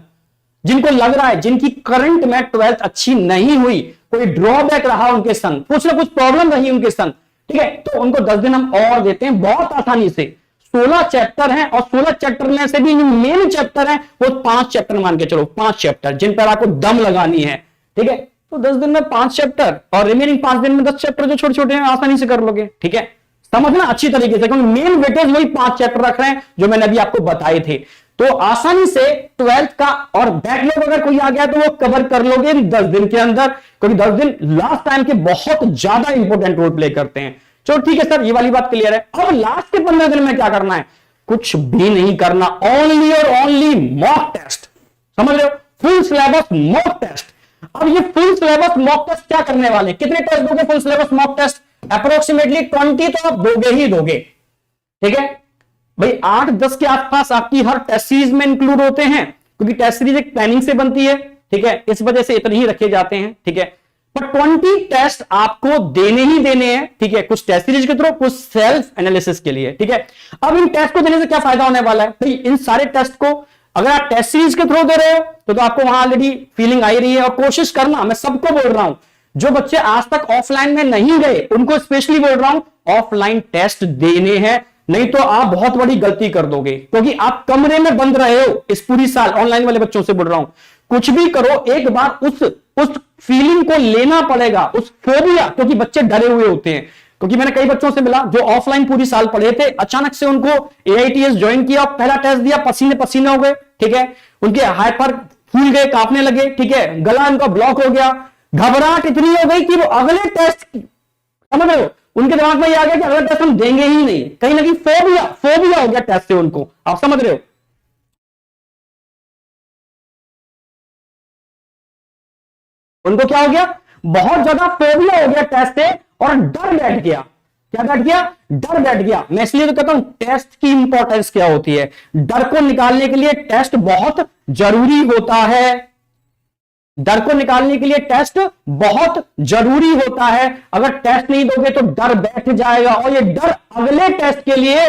जिनको लग रहा है, जिनकी करंट में 12th अच्छी नहीं हुई, कोई ड्रॉबैक रहा उनके संग, कुछ ना कुछ प्रॉब्लम रही उनके संग, ठीक है, तो उनको 10 दिन हम और देते हैं बहुत आसानी से। 16 चैप्टर हैं और 16 चैप्टर में से भी मेन चैप्टर हैं वो 5 चैप्टर मान के चलो, 5 चैप्टर जिन पर आपको दम लगानी है, ठीक है। तो 10 दिन में 5 चैप्टर और रिमेनिंग 5 दिन में 10 चैप्टर जो छोटे छोटे हैं आसानी से कर लोगे, ठीक है। समझना अच्छी तरीके से, क्योंकि मेन वेटेज वही 5 चैप्टर रख रहे हैं जो मैंने अभी आपको बताए थे। तो आसानी से 12th का और बैकलॉग अगर कोई आ गया तो वो कवर कर लोगे 10 दिन के अंदर, क्योंकि 10 दिन लास्ट टाइम के बहुत ज्यादा इंपॉर्टेंट रोल प्ले करते हैं। चलो ठीक है सर, ये वाली बात क्लियर है। अब लास्ट के 15 दिन में क्या करना है, कुछ भी नहीं करना, ओनली और ओनली मॉक टेस्ट, समझ रहे हो, फुल सिलेबस मॉक टेस्ट। अब ये फुल सिलेबस मॉक टेस्ट क्या करने वाले, कितने टेस्ट दोगे full syllabus mock test, approximately 20 तो आप दोगे ही दोगे, ठीक है भाई। 8-10 के आसपास आपकी हर टेस्ट सीरीज में इंक्लूड होते हैं, क्योंकि टेस्ट सीरीज एक प्लानिंग से बनती है, ठीक है, इस वजह से इतने ही रखे जाते हैं, ठीक है। पर 20 टेस्ट आपको देने ही देने हैं, ठीक है, कुछ टेस्ट सीरीज के थ्रू, कुछ सेल्फ एनालिसिस के लिए, ठीक है। अब इन टेस्ट को देने से क्या फायदा होने वाला है भाई, इन सारे टेस्ट को अगर आप टेस्ट सीरीज के थ्रू दे रहे हो तो आपको वहां ऑलरेडी फीलिंग आई रही है। और कोशिश करना, मैं सबको बोल रहा हूं, जो बच्चे आज तक ऑफलाइन में नहीं गए उनको स्पेशली बोल रहा हूं, ऑफलाइन टेस्ट देने हैं, नहीं तो आप बहुत बड़ी गलती कर दोगे, क्योंकि आप कमरे में बंद रहे हो इस पूरी साल। ऑनलाइन वाले बच्चों से बोल रहा हूं, कुछ भी करो एक बार उस फीलिंग को लेना पड़ेगा, उस फोबिया, क्योंकि बच्चे डरे हुए होते हैं। क्योंकि मैंने कई बच्चों से मिला जो ऑफलाइन पूरी साल पढ़े थे, अचानक से उनको AITS ज्वाइन किया, पहला टेस्ट दिया, पसीने पसीने हो गए, ठीक है, उनके हाइपर फूल गए, कांपने लगे, ठीक है, गला उनका ब्लॉक हो गया, घबराहट इतनी हो गई कि वो अगले टेस्ट, समझ रहे हो, उनके दिमाग में ये आ गया कि अगला टेस्ट हम देंगे ही नहीं, कहीं ना कहीं फोबिया हो गया टेस्ट से उनको। आप समझ रहे हो, उनको क्या हो गया, बहुत ज्यादा फोबिया हो गया टेस्ट से, और डर बैठ गया। क्या बैठ गया, डर बैठ गया। मैं इसलिए तो कहता हूं टेस्ट की इंपॉर्टेंस क्या होती है, डर को निकालने के लिए टेस्ट बहुत जरूरी होता है, डर को निकालने के लिए टेस्ट बहुत जरूरी होता है। अगर टेस्ट नहीं दोगे तो डर बैठ जाएगा, और ये डर अगले टेस्ट के लिए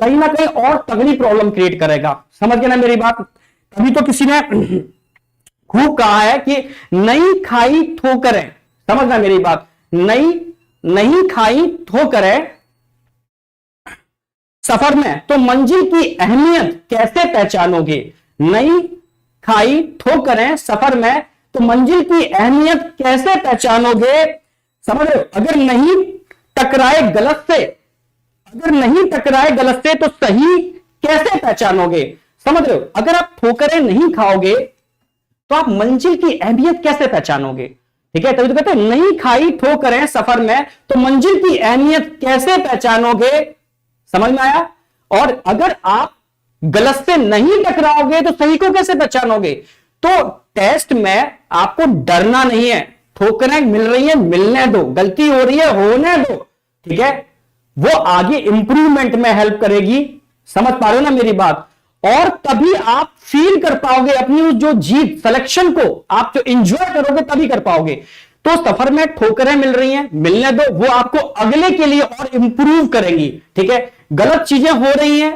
कहीं ना कहीं और तगड़ी प्रॉब्लम क्रिएट करेगा। समझ गए ना मेरी बात। कभी तो किसी ने खूब कहा है कि नहीं खाई ठोकरें, समझना मेरी बात, नहीं खाई ठोकरें सफर में तो मंजिल की अहमियत कैसे पहचानोगे। नहीं खाई ठोकरें सफर में तो मंजिल की अहमियत कैसे पहचानोगे। समझ रहे हो, अगर नहीं टकराए गलत से तो सही कैसे पहचानोगे। समझ रहे हो, अगर आप ठोकरें नहीं खाओगे तो आप मंजिल की अहमियत कैसे पहचानोगे, ठीक है। तभी तो कहते हैं नहीं खाई ठोकरें सफर में तो मंजिल की अहमियत कैसे पहचानोगे। समझ में आया। और अगर आप गलत से नहीं टकराओगे तो सही को कैसे पहचानोगे। तो टेस्ट में आपको डरना नहीं है, ठोकरें मिल रही है मिलने दो, गलती हो रही है होने दो, ठीक है, वो आगे इंप्रूवमेंट में हेल्प करेगी। समझ पा रहे हो ना मेरी बात। और तभी आप फील कर पाओगे अपनी उस जो जीत सिलेक्शन को, आप जो इंजॉय करोगे तभी कर पाओगे। तो सफर में ठोकरें मिल रही हैं मिलने दो, वो आपको अगले के लिए और इंप्रूव करेंगी, ठीक है। गलत चीजें हो रही हैं,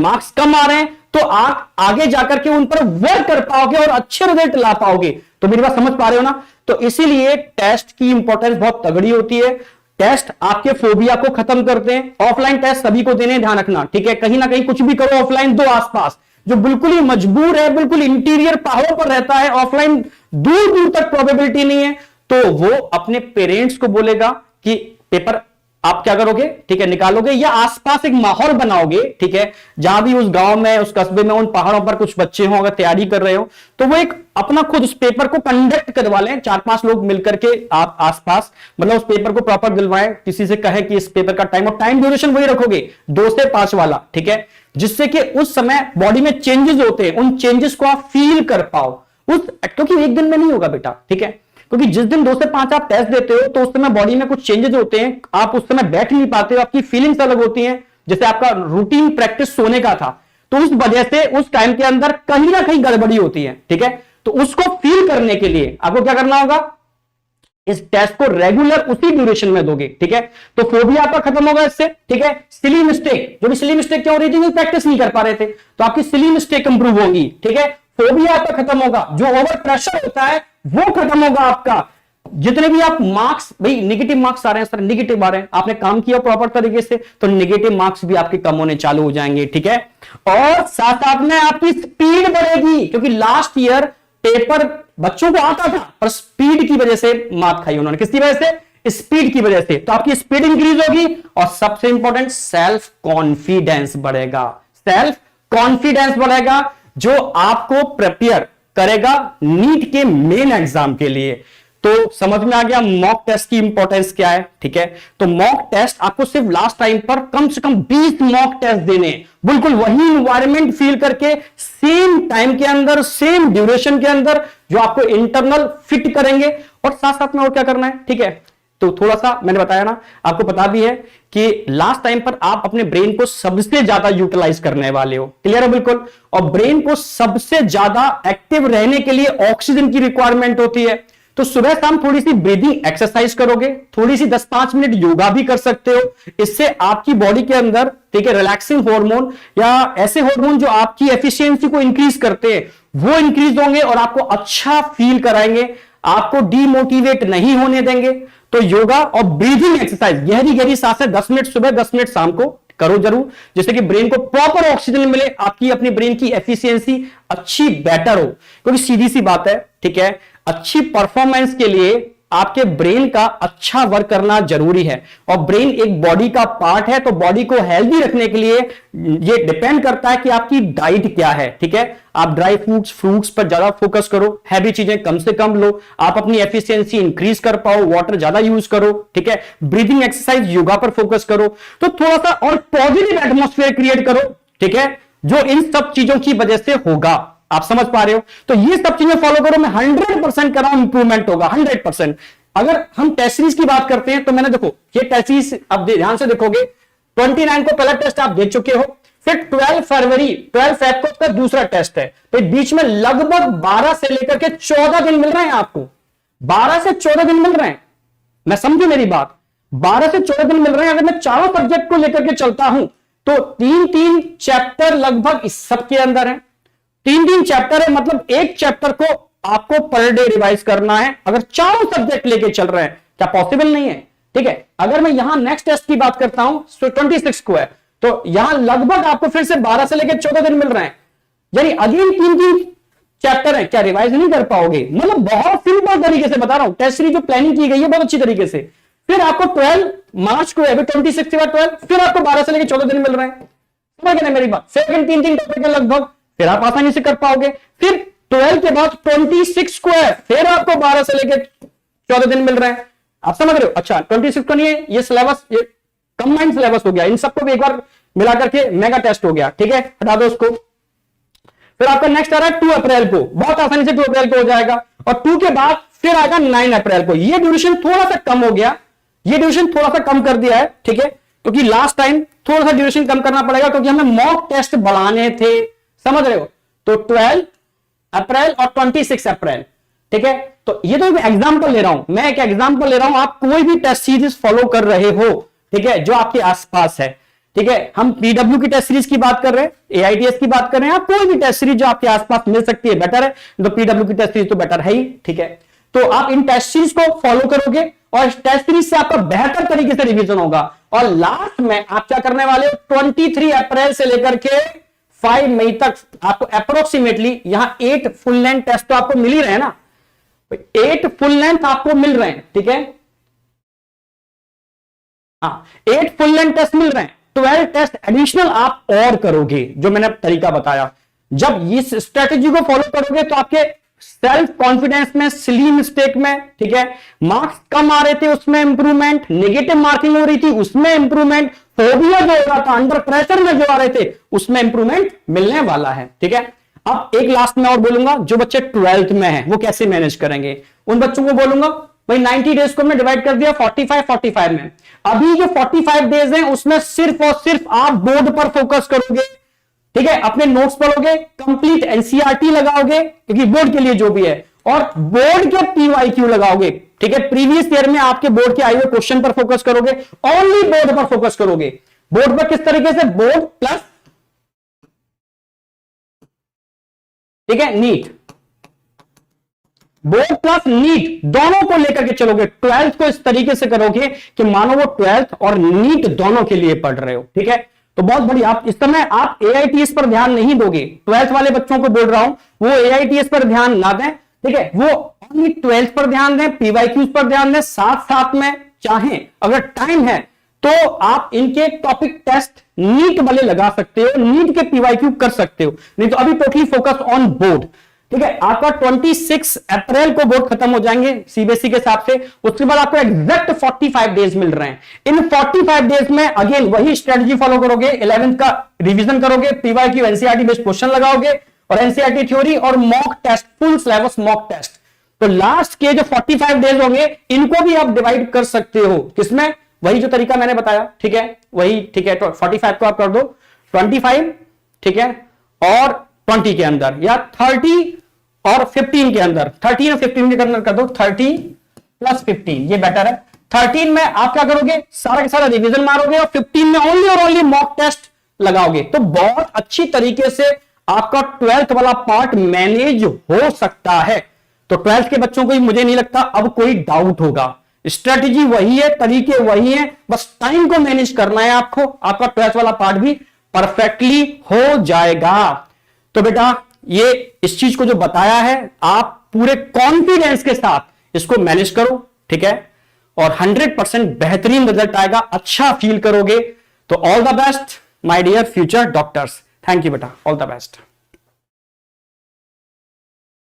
मार्क्स कम आ रहे हैं, तो आप आगे जाकर के उन पर वर्क कर पाओगे और अच्छे रिजल्ट ला पाओगे। तो मेरी बात समझ पा रहे हो ना। तो इसीलिए टेस्ट की इंपॉर्टेंस बहुत तगड़ी होती है। टेस्ट आपके फोबिया को खत्म करते हैं। ऑफलाइन टेस्ट सभी को देने, ध्यान रखना, ठीक है। कहीं ना कहीं कुछ भी करो ऑफलाइन दो आसपास, जो बिल्कुल ही मजबूर है, बिल्कुल इंटीरियर पहाड़ों पर रहता है, ऑफलाइन दूर दूर तक प्रोबेबिलिटी नहीं है, तो वो अपने पेरेंट्स को बोलेगा कि पेपर आप क्या करोगे, ठीक है, निकालोगे, या आसपास एक माहौल बनाओगे, ठीक है, जहां भी उस गांव में, उस कस्बे में, उन पहाड़ों पर कुछ बच्चे हो, अगर तैयारी कर रहे हो तो वो एक अपना खुद उस पेपर को कंडक्ट करवा लें, 4-5 लोग मिलकर के आप आसपास, मतलब उस पेपर को प्रॉपर दिलवाएं, किसी से कहे कि इस पेपर का टाइम, और टाइम ड्यूरेशन वही रखोगे 2 से 5 वाला, ठीक है, जिससे कि उस समय बॉडी में चेंजेस होते हैं, उन चेंजेस को आप फील कर पाओ क्योंकि एक दिन में नहीं होगा बेटा, ठीक है। क्योंकि जिस दिन 2 से 5 आप टेस्ट देते हो तो उस समय बॉडी में कुछ चेंजेस होते हैं, आप उस समय बैठ नहीं पाते हो, आपकी फीलिंग्स अलग होती हैं, जैसे आपका रूटीन प्रैक्टिस सोने का था, तो उस वजह से उस टाइम के अंदर कहीं ना कहीं गड़बड़ी होती है, ठीक है। तो उसको फील करने के लिए आपको क्या करना होगा, इस टेस्ट को रेगुलर उसी ड्यूरेशन में दोगे, ठीक है। तो फोबिया आपका खत्म होगा इससे, ठीक है। सिली मिस्टेक, जो भी सिली मिस्टेक क्या हो रही थी, प्रैक्टिस नहीं कर पा रहे थे, तो आपकी सिली मिस्टेक इंप्रूव होगी, ठीक है। फोबिया आपका खत्म होगा, जो ओवर प्रेशर होता है वो खत्म होगा आपका। जितने भी आप मार्क्स, भाई निगेटिव मार्क्स आ रहे हैं सर, निगेटिव आ रहे हैं, आपने काम किया प्रॉपर तरीके से तो निगेटिव मार्क्स भी आपके कम होने चालू हो जाएंगे, ठीक है। और साथ साथ में आपकी स्पीड बढ़ेगी, क्योंकि लास्ट ईयर पेपर बच्चों को आता था पर स्पीड की वजह से मात खाई उन्होंने। किसकी वजह से, स्पीड की वजह से। तो आपकी स्पीड इंक्रीज होगी, और सबसे इंपॉर्टेंट सेल्फ कॉन्फिडेंस बढ़ेगा, सेल्फ कॉन्फिडेंस बढ़ेगा, जो आपको प्रिपेयर करेगा नीट के मेन एग्जाम के लिए। तो समझ में आ गया मॉक टेस्ट की इंपॉर्टेंस क्या है, ठीक है। तो मॉक टेस्ट आपको सिर्फ लास्ट टाइम पर कम से कम 20 मॉक टेस्ट देने, बिल्कुल वही इन्वायरमेंट फील करके, सेम टाइम के अंदर, सेम ड्यूरेशन के अंदर, जो आपको इंटरनल फिट करेंगे। और साथ साथ में और क्या करना है, ठीक है। तो थोड़ा सा मैंने बताया ना, आपको पता भी है कि लास्ट टाइम पर आप अपने ब्रेन को सबसे ज्यादा यूटिलाइज करने वाले हो, क्लियर है बिल्कुल। और ब्रेन को सबसे ज्यादा एक्टिव रहने के लिए ऑक्सीजन की रिक्वायरमेंट होती है। तो सुबह शाम थोड़ी सी ब्रीदिंग एक्सरसाइज करोगे, थोड़ी सी 10-5 मिनट योगा भी कर सकते हो। इससे आपकी बॉडी के अंदर, ठीक है, रिलैक्सिंग हार्मोन या ऐसे हार्मोन जो आपकी एफिशिएंसी को इंक्रीज करते हैं वो इंक्रीज होंगे और आपको अच्छा फील कराएंगे, आपको डीमोटिवेट नहीं होने देंगे। तो योगा और ब्रीदिंग एक्सरसाइज, गहरी गहरी सांसें 10 मिनट सुबह 10 मिनट शाम को करो जरूर, जिससे कि ब्रेन को प्रॉपर ऑक्सीजन मिले, आपकी अपनी ब्रेन की एफिशिएंसी अच्छी बेटर हो। क्योंकि सीधी सी बात है, ठीक है, अच्छी परफॉर्मेंस के लिए आपके ब्रेन का अच्छा वर्क करना जरूरी है। और ब्रेन एक बॉडी का पार्ट है, तो बॉडी को हेल्दी रखने के लिए ये डिपेंड करता है कि आपकी डाइट क्या है। ठीक है, आप ड्राई फ्रूट्स फ्रूट्स पर ज्यादा फोकस करो, हैवी चीजें कम से कम लो, आप अपनी एफिशिएंसी इंक्रीज कर पाओ, वाटर ज्यादा यूज करो। ठीक है, ब्रीदिंग एक्सरसाइज, योगा पर फोकस करो, तो थोड़ा सा और पॉजिटिव एटमॉस्फेयर क्रिएट करो। ठीक है, जो इन सब चीजों की वजह से होगा। आप समझ पा रहे हो? तो ये सब चीजें फॉलो करो, मैं 100% कर रहा हूं, इंप्रूवमेंट होगा 100%। अगर हम टेस्ट सीरीज की बात करते हैं तो मैंने, देखो ये टेस्ट सीरीज अब ध्यान से देखोगे, 29 को पहला टेस्ट आप दे चुके हो, फिर 12 फेब को उसका दूसरा टेस्ट है, तो बीच में लगभग 12 से लेकर के 14 दिन मिल रहे हैं आपको। 12 से 14 दिन मिल रहे हैं, मैं समझू मेरी बात, 12 से 14 दिन मिल रहे हैं। अगर मैं चारों सब्जेक्ट को लेकर के चलता हूं तो 3-3 चैप्टर लगभग इस सब के अंदर है। 3-3 चैप्टर है, मतलब एक चैप्टर को आपको पर डे रिवाइज करना है, अगर चारों सब्जेक्ट लेके चल रहे हैं। क्या पॉसिबल नहीं है? ठीक है, अगर मैं यहां नेक्स्ट टेस्ट की बात करता हूं, 26 को है, तो यहां लगभग आपको फिर से 12 से लेकर 14 दिन मिल रहे हैं, यानी अगेन 3-3 चैप्टर है। क्या रिवाइज नहीं कर पाओगे? मतलब बहुत सिंपल तरीके से बता रहा हूं, टेस्ट सीरीज जो प्लानिंग की गई है बहुत अच्छी तरीके से। फिर आपको 12 मार्च को है, 26 के बाद 12, फिर आपको 12 से लेकर 14 दिन मिल रहे हैं। समझ गए मेरी बात? सेकंड 3-3 टॉपिक है लगभग, फिर आप आसानी से कर पाओगे। फिर 12 के बाद 26 को है, फिर आपको 12 से लेकर 14 दिन मिल रहे हैं। आप समझ रहे हो? अच्छा, 26 को नहीं है, ये सिलेबस, ये कंबाइंड सिलेबस हो गया, इन सबको भी एक बार मिला करके मेगा टेस्ट हो गया। ठीक है, हटा दो उसको। फिर आपका नेक्स्ट आ रहा है 2 अप्रैल को, बहुत आसानी से 2 अप्रैल को हो जाएगा, और 2 के बाद फिर आएगा 9 अप्रैल को। ये ड्यूरेशन थोड़ा सा कम हो गया, ये ड्यूरेशन थोड़ा सा कम कर दिया है। ठीक है, क्योंकि लास्ट टाइम थोड़ा सा ड्यूरेशन कम करना पड़ेगा, क्योंकि हमें मॉक टेस्ट बढ़ाने थे। समझ रहे हो? तो 12 अप्रैल और 26 अप्रैल। ठीक है, तो ये तो एग्जाम्पल ले रहा हूं, मैं एक एग्जाम्पल ले रहा हूं, आप कोई भी टेस्ट सीरीज फॉलो कर रहे हो, ठीक है, जो आपके आसपास है। ठीक है, हम पीडब्ल्यू की टेस्ट सीरीज की बात कर रहे हैं, एआईटीएस की बात कर रहे हैं, आप कोई भी टेस्ट सीरीज जो आपके आसपास मिल सकती है बेटर है, तो पीडब्ल्यू की टेस्ट सीरीज तो बेटर है ही। ठीक है, तो आप इन टेस्ट सीरीज को फॉलो करोगे और इस टेस्ट सीरीज से आपका बेहतर तरीके से रिवीजन होगा। और लास्ट में आप क्या करने वाले हो, 23 अप्रैल से लेकर के 5 मई तक आपको अप्रोक्सीमेटली यहां 8 फुल लेंथ टेस्ट तो आपको मिल ही रहे हैं ना, 8 फुल लेंथ आपको मिल रहे हैं। ठीक है, हाँ 8 फुल लेंथ टेस्ट मिल रहे हैं, 12 टेस्ट एडिशनल आप और करोगे, जो मैंने तरीका बताया। जब इस स्ट्रेटेजी को फॉलो करोगे तो आपके सेल्फ कॉन्फिडेंस में, सिली मिस्टेक में, ठीक है, मार्क्स कम आ रहे थे उसमें इंप्रूवमेंट, नेगेटिव मार्किंग हो रही थी उसमें इंप्रूवमेंट, फोबिया जो हो रहा था, अंडर प्रेशर में जो आ रहे थे उसमें इंप्रूवमेंट मिलने वाला है। ठीक है, अब एक लास्ट में और बोलूंगा, जो बच्चे 12th में हैं वो कैसे मैनेज करेंगे, उन बच्चों को बोलूंगा भाई 90 डेज को हमने डिवाइड कर दिया 45 में। अभी जो 45 डेज हैं उसमें सिर्फ और सिर्फ आप बोर्ड पर फोकस करोगे। ठीक है, अपने नोट्स पढ़ोगे, कंप्लीट एनसीईआरटी लगाओगे, क्योंकि बोर्ड के लिए जो भी है, और बोर्ड के पीवाईक्यू लगाओगे। ठीक है, प्रीवियस ईयर में आपके बोर्ड के आए हुए क्वेश्चन पर फोकस करोगे, ओनली बोर्ड पर फोकस करोगे। बोर्ड पर किस तरीके से, बोर्ड प्लस, ठीक है, नीट, बोर्ड प्लस नीट दोनों को लेकर के चलोगे। 12th को इस तरीके से करोगे कि मानो वो 12th और नीट दोनों के लिए पढ़ रहे हो। ठीक है, तो बहुत बढ़िया। आप इस समय आप एआईटीएस पर ध्यान नहीं दोगे, 12th वाले बच्चों को बोल रहा हूं वो एआईटीएस पर ध्यान ना दें। ठीक है, वो ओनली 12th पर ध्यान दें, पीवाईक्यूज पर ध्यान दें, साथ साथ में चाहें अगर टाइम है तो आप इनके टॉपिक टेस्ट नीट वाले लगा सकते हो, नीट के पीवाईक्यू कर सकते हो, नहीं तो अभी टोटली फोकस ऑन बोर्ड। ठीक है, आपका 26 अप्रैल को बोर्ड खत्म हो जाएंगे सीबीएसई के हिसाब से, उसके बाद आपको एग्जैक्ट 45 डेज मिल रहे हैं। इन 45 डेज में अगेन वही स्ट्रेटजी फॉलो करोगे, 11th का रिवीजन करोगे, पीवाईक्यू एनसीईआरटी बेस्ड क्वेश्चन लगाओगे, और एनसीईआरटी थ्योरी और mock test, full syllabus mock test. तो लास्ट के जो 45 डेज होंगे इनको भी आप डिवाइड कर सकते हो, किसमें, वही जो तरीका मैंने बताया। ठीक है, वही, ठीक है, 45 को आप कर दो 25, ठीक है, और 20 के अंदर, या 30 और 15 के अंदर, 13 और 15 के अंदर कर दो 30 प्लस 15, ये बेटर है। 13 में आप क्या करोगे, सारा का सारा रिवीजन मारोगे और 15 में ओनली और ओनली मॉक टेस्ट लगाओगे, तो बहुत अच्छी तरीके से आपका 12th वाला पार्ट मैनेज हो सकता है। तो 12th के बच्चों को ही मुझे नहीं लगता अब कोई डाउट होगा। स्ट्रेटेजी वही है, तरीके वही है, बस टाइम को मैनेज करना है आपको, आपका 12th वाला पार्ट भी परफेक्टली हो जाएगा। तो बेटा ये इस चीज को जो बताया है, आप पूरे कॉन्फिडेंस के साथ इसको मैनेज करो, ठीक है, और 100% बेहतरीन रिजल्ट आएगा, अच्छा फील करोगे। तो all the best my dear future doctors, thank you बेटा, ऑल द बेस्ट।